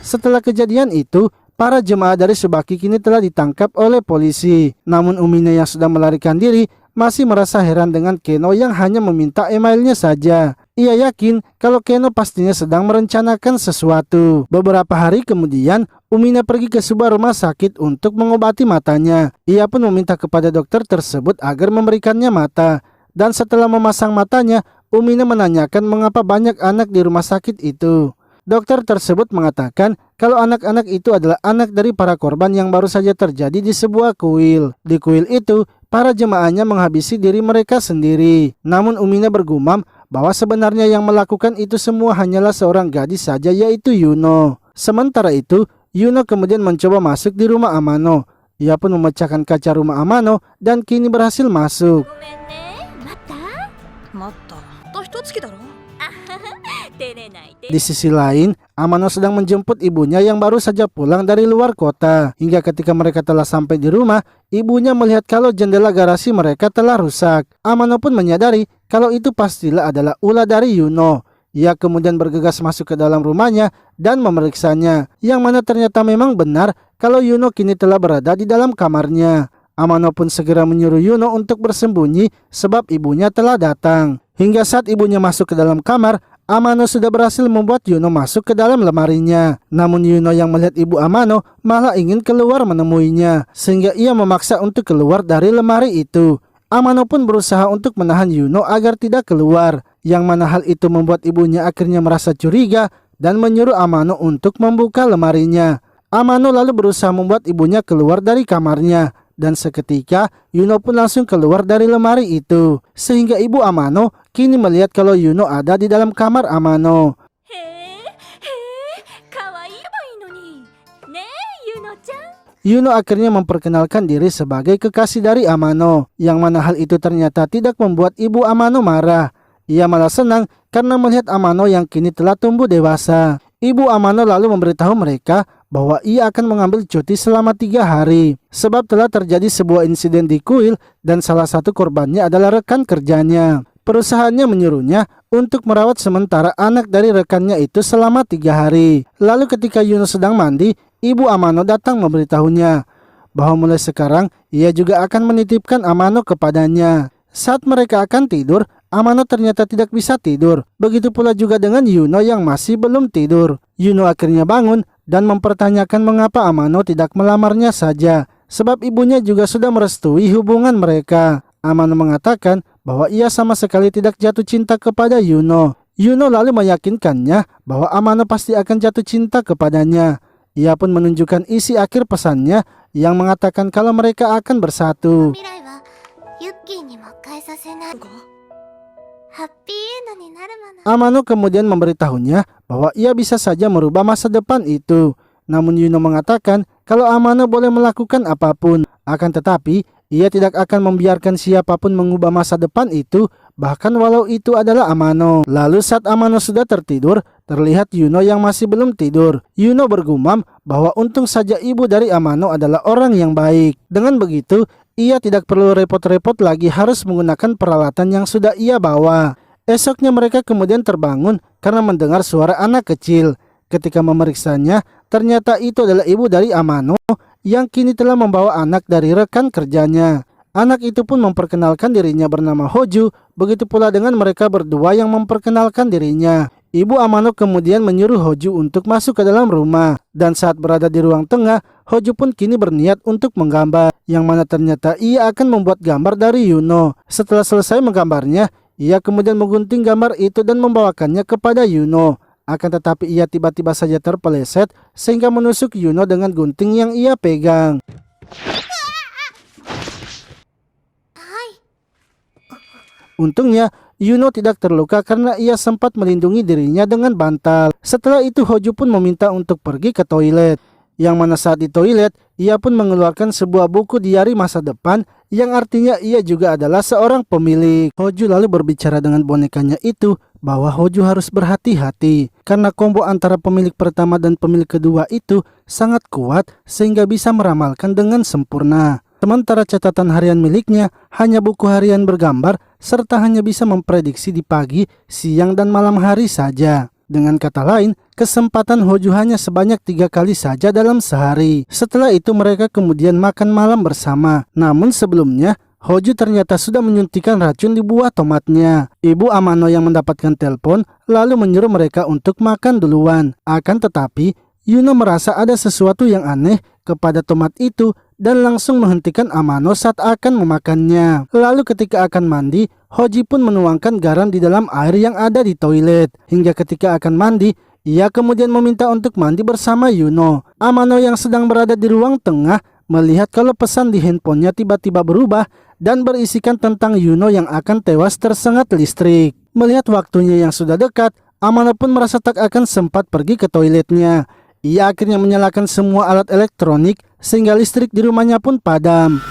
Setelah kejadian itu, para jemaah dari Tsubaki kini telah ditangkap oleh polisi. Namun Umine yang sudah melarikan diri masih merasa heran dengan Keno yang hanya meminta emailnya saja. Ia yakin kalau Keno pastinya sedang merencanakan sesuatu. Beberapa hari kemudian, Umine pergi ke sebuah rumah sakit untuk mengobati matanya. Ia pun meminta kepada dokter tersebut agar memberikannya mata. Dan setelah memasang matanya, Umine menanyakan mengapa banyak anak di rumah sakit itu. Dokter tersebut mengatakan kalau anak-anak itu adalah anak dari para korban yang baru saja terjadi di sebuah kuil. Di kuil itu, para jemaahnya menghabisi diri mereka sendiri. Namun Umine bergumam bahwa sebenarnya yang melakukan itu semua hanyalah seorang gadis saja, yaitu Yuno. Sementara itu, Yuno kemudian mencoba masuk di rumah Amano. Ia pun memecahkan kaca rumah Amano dan kini berhasil masuk. Di sisi lain, Amano sedang menjemput ibunya yang baru saja pulang dari luar kota. Hingga ketika mereka telah sampai di rumah, ibunya melihat kalau jendela garasi mereka telah rusak. Amano pun menyadari kalau itu pastilah adalah ulah dari Yuno. Ia kemudian bergegas masuk ke dalam rumahnya dan memeriksanya, yang mana ternyata memang benar kalau Yuno kini telah berada di dalam kamarnya. Amano pun segera menyuruh Yuno untuk bersembunyi sebab ibunya telah datang. Hingga saat ibunya masuk ke dalam kamar, Amano sudah berhasil membuat Yuno masuk ke dalam lemarinya. Namun Yuno yang melihat ibu Amano malah ingin keluar menemuinya, sehingga ia memaksa untuk keluar dari lemari itu. Amano pun berusaha untuk menahan Yuno agar tidak keluar, yang mana hal itu membuat ibunya akhirnya merasa curiga dan menyuruh Amano untuk membuka lemarinya. Amano lalu berusaha membuat ibunya keluar dari kamarnya. Dan seketika Yuno pun langsung keluar dari lemari itu, sehingga ibu Amano kini melihat kalau Yuno ada di dalam kamar Amano. Yuno akhirnya memperkenalkan diri sebagai kekasih dari Amano, yang mana hal itu ternyata tidak membuat ibu Amano marah. Ia malah senang karena melihat Amano yang kini telah tumbuh dewasa. Ibu Amano lalu memberitahu mereka bahwa ia akan mengambil cuti selama 3 hari. Sebab telah terjadi sebuah insiden di kuil dan salah satu korbannya adalah rekan kerjanya. Perusahaannya menyuruhnya untuk merawat sementara anak dari rekannya itu selama 3 hari. Lalu ketika Yuno sedang mandi, ibu Amano datang memberitahunya bahwa mulai sekarang ia juga akan menitipkan Amano kepadanya. Saat mereka akan tidur, Amano ternyata tidak bisa tidur. Begitu pula juga dengan Yuno yang masih belum tidur. Yuno akhirnya bangun dan mempertanyakan mengapa Amano tidak melamarnya saja, sebab ibunya juga sudah merestui hubungan mereka. Amano mengatakan bahwa ia sama sekali tidak jatuh cinta kepada Yuno. Yuno lalu meyakinkannya bahwa Amano pasti akan jatuh cinta kepadanya. Ia pun menunjukkan isi akhir pesannya yang mengatakan kalau mereka akan bersatu. Amano kemudian memberitahunya bahwa ia bisa saja merubah masa depan itu. Namun Yuno mengatakan kalau Amano boleh melakukan apapun. Akan tetapi ia tidak akan membiarkan siapapun mengubah masa depan itu, bahkan walau itu adalah Amano. Lalu saat Amano sudah tertidur, terlihat Yuno yang masih belum tidur. Yuno bergumam bahwa untung saja ibu dari Amano adalah orang yang baik. Dengan begitu, ia tidak perlu repot-repot lagi harus menggunakan peralatan yang sudah ia bawa. Esoknya mereka kemudian terbangun karena mendengar suara anak kecil. Ketika memeriksanya, ternyata itu adalah ibu dari Amano yang kini telah membawa anak dari rekan kerjanya. Anak itu pun memperkenalkan dirinya bernama Hoju, begitu pula dengan mereka berdua yang memperkenalkan dirinya. Ibu Amano kemudian menyuruh Hoju untuk masuk ke dalam rumah. Dan saat berada di ruang tengah, Hojo pun kini berniat untuk menggambar, yang mana ternyata ia akan membuat gambar dari Yuno. Setelah selesai menggambarnya, ia kemudian menggunting gambar itu dan membawakannya kepada Yuno. Akan tetapi ia tiba-tiba saja terpeleset sehingga menusuk Yuno dengan gunting yang ia pegang. Untungnya, Yuno tidak terluka karena ia sempat melindungi dirinya dengan bantal. Setelah itu Hojo pun meminta untuk pergi ke toilet. Yang mana saat di toilet, ia pun mengeluarkan sebuah buku diari masa depan yang artinya ia juga adalah seorang pemilik. Hojo lalu berbicara dengan bonekanya itu bahwa Hojo harus berhati-hati karena combo antara pemilik pertama dan pemilik kedua itu sangat kuat sehingga bisa meramalkan dengan sempurna. Sementara catatan harian miliknya hanya buku harian bergambar serta hanya bisa memprediksi di pagi, siang, dan malam hari saja. Dengan kata lain, kesempatan Hojo hanya sebanyak 3 kali saja dalam sehari. Setelah itu mereka kemudian makan malam bersama. Namun sebelumnya, Hojo ternyata sudah menyuntikkan racun di buah tomatnya. Ibu Amano yang mendapatkan telepon lalu menyuruh mereka untuk makan duluan. Akan tetapi, Yuno merasa ada sesuatu yang aneh kepada tomat itu dan langsung menghentikan Amano saat akan memakannya. Lalu ketika akan mandi, Hoji pun menuangkan garam di dalam air yang ada di toilet. Hingga ketika akan mandi, ia kemudian meminta untuk mandi bersama Yuno. Amano yang sedang berada di ruang tengah melihat kalau pesan di handphonenya tiba-tiba berubah dan berisikan tentang Yuno yang akan tewas tersengat listrik. Melihat waktunya yang sudah dekat, Amano pun merasa tak akan sempat pergi ke toiletnya. Ia akhirnya menyalakan semua alat elektronik sehingga listrik di rumahnya pun padam.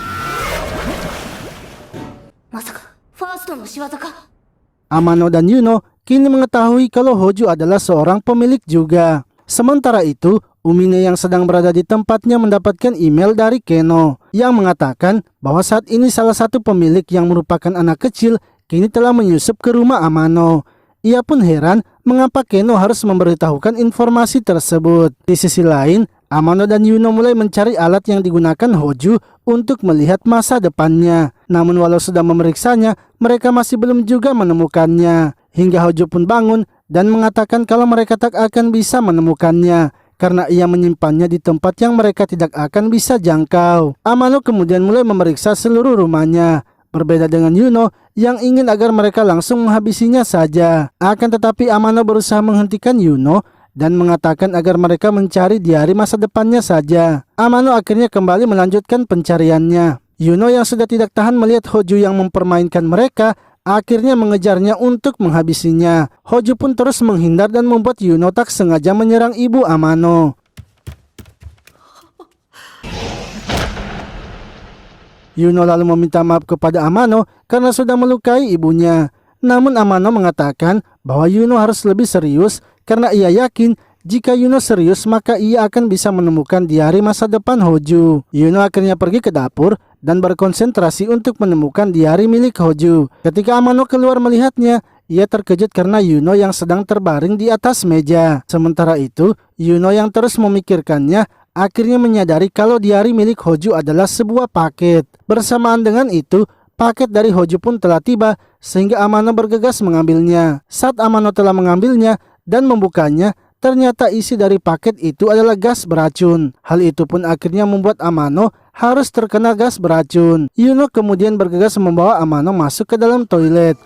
Amano dan Yuno kini mengetahui kalau Hojo adalah seorang pemilik juga. Sementara itu, Umine yang sedang berada di tempatnya mendapatkan email dari Keno yang mengatakan bahwa saat ini salah satu pemilik yang merupakan anak kecil kini telah menyusup ke rumah Amano. Ia pun heran mengapa Keno harus memberitahukan informasi tersebut. Di sisi lain, Amano dan Yuno mulai mencari alat yang digunakan Hojo untuk melihat masa depannya. Namun walau sudah memeriksanya, mereka masih belum juga menemukannya. Hingga Hojo pun bangun dan mengatakan kalau mereka tak akan bisa menemukannya karena ia menyimpannya di tempat yang mereka tidak akan bisa jangkau. Amano kemudian mulai memeriksa seluruh rumahnya. Berbeda dengan Yuno yang ingin agar mereka langsung menghabisinya saja. Akan tetapi Amano berusaha menghentikan Yuno dan mengatakan agar mereka mencari di hari masa depannya saja. Amano akhirnya kembali melanjutkan pencariannya. Yuno yang sudah tidak tahan melihat Hojo yang mempermainkan mereka akhirnya mengejarnya untuk menghabisinya. Hojo pun terus menghindar dan membuat Yuno tak sengaja menyerang ibu Amano. Yuno lalu meminta maaf kepada Amano karena sudah melukai ibunya. Namun Amano mengatakan bahwa Yuno harus lebih serius karena ia yakin jika Yuno serius maka ia akan bisa menemukan diari masa depan Hojo. Yuno akhirnya pergi ke dapur dan berkonsentrasi untuk menemukan diari milik Hojo. Ketika Amano keluar melihatnya, ia terkejut karena Yuno yang sedang terbaring di atas meja. Sementara itu, Yuno yang terus memikirkannya akhirnya menyadari kalau diari milik Hojo adalah sebuah paket. Bersamaan dengan itu, paket dari Hojo pun telah tiba sehingga Amano bergegas mengambilnya. Saat Amano telah mengambilnya dan membukanya, ternyata isi dari paket itu adalah gas beracun. Hal itu pun akhirnya membuat Amano harus terkena gas beracun. Yuno kemudian bergegas membawa Amano masuk ke dalam toilet.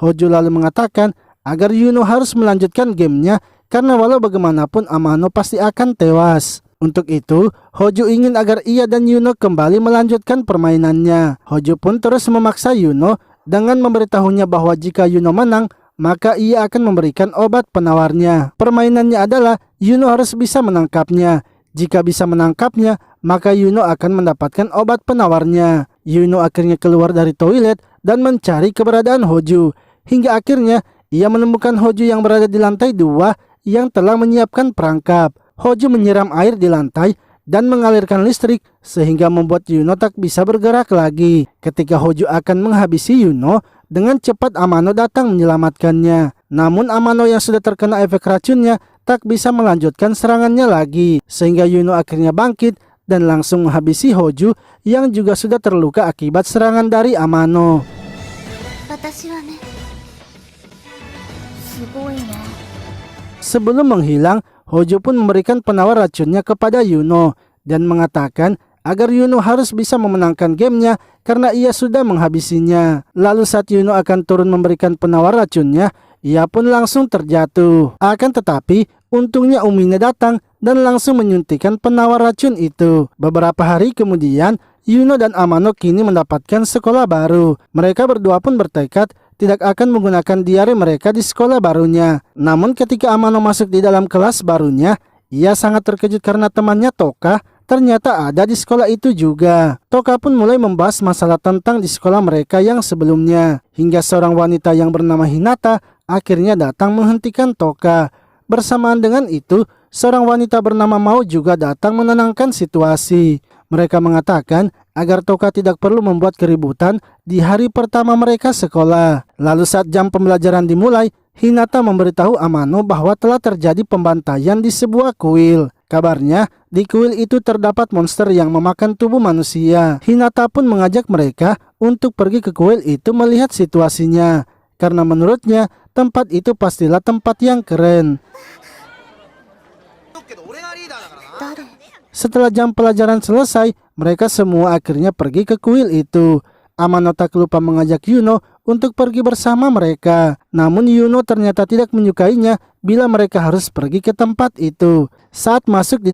Hojo lalu mengatakan agar Yuno harus melanjutkan gamenya karena walau bagaimanapun Amano pasti akan tewas. Untuk itu, Hojo ingin agar ia dan Yuno kembali melanjutkan permainannya. Hojo pun terus memaksa Yuno dengan memberitahunya bahwa jika Yuno menang, maka ia akan memberikan obat penawarnya. Permainannya adalah Yuno harus bisa menangkapnya. Jika bisa menangkapnya, maka Yuno akan mendapatkan obat penawarnya. Yuno akhirnya keluar dari toilet dan mencari keberadaan Hojo. Hingga akhirnya ia menemukan Hojo yang berada di lantai 2 yang telah menyiapkan perangkap. Hojo menyiram air di lantai dan mengalirkan listrik sehingga membuat Yuno tak bisa bergerak lagi. Ketika Hojo akan menghabisi Yuno, dengan cepat Amano datang menyelamatkannya. Namun Amano yang sudah terkena efek racunnya tak bisa melanjutkan serangannya lagi. Sehingga Yuno akhirnya bangkit dan langsung menghabisi Hojo yang juga sudah terluka akibat serangan dari Amano. Sebelum menghilang, Hojo pun memberikan penawar racunnya kepada Yuno dan mengatakan agar Yuno harus bisa memenangkan gamenya karena ia sudah menghabisinya. Lalu saat Yuno akan turun memberikan penawar racunnya, ia pun langsung terjatuh. Akan tetapi, untungnya Umina datang dan langsung menyuntikkan penawar racun itu. Beberapa hari kemudian, Yuno dan Amano kini mendapatkan sekolah baru. Mereka berdua pun bertekad tidak akan menggunakan diare mereka di sekolah barunya. Namun ketika Amano masuk di dalam kelas barunya, ia sangat terkejut karena temannya Toka ternyata ada di sekolah itu juga. Toka pun mulai membahas masalah tentang di sekolah mereka yang sebelumnya. Hingga seorang wanita yang bernama Hinata akhirnya datang menghentikan Toka. Bersamaan dengan itu, seorang wanita bernama Mao juga datang menenangkan situasi. Mereka mengatakan agar Toka tidak perlu membuat keributan di hari pertama mereka sekolah. Lalu saat jam pembelajaran dimulai, Hinata memberitahu Amano bahwa telah terjadi pembantaian di sebuah kuil. Kabarnya, di kuil itu terdapat monster yang memakan tubuh manusia. Hinata pun mengajak mereka untuk pergi ke kuil itu melihat situasinya. Karena menurutnya, tempat itu pastilah tempat yang keren. Setelah jam pelajaran selesai, mereka semua akhirnya pergi ke kuil itu. Amano tak lupa mengajak Yuno untuk pergi bersama mereka. Namun Yuno ternyata tidak menyukainya bila mereka harus pergi ke tempat itu. Saat masuk di